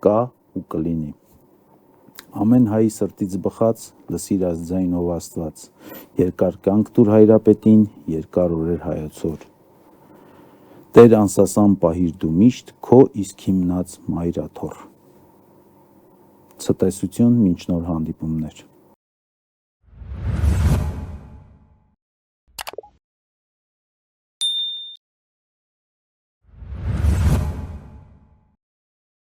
կա ու կլինի։ Ամեն հայի սրտից բխած լսիր աս ձայնով Աստված, երկար կյանք տուր հայրապետին, երկար օրեր հայոց հոր։ Տեր անսասան պահիր դու միշտ քո իսկ հիմնած մայր աթոռ։ Ցտեսություն, մինչ նոր հանդիպումներ։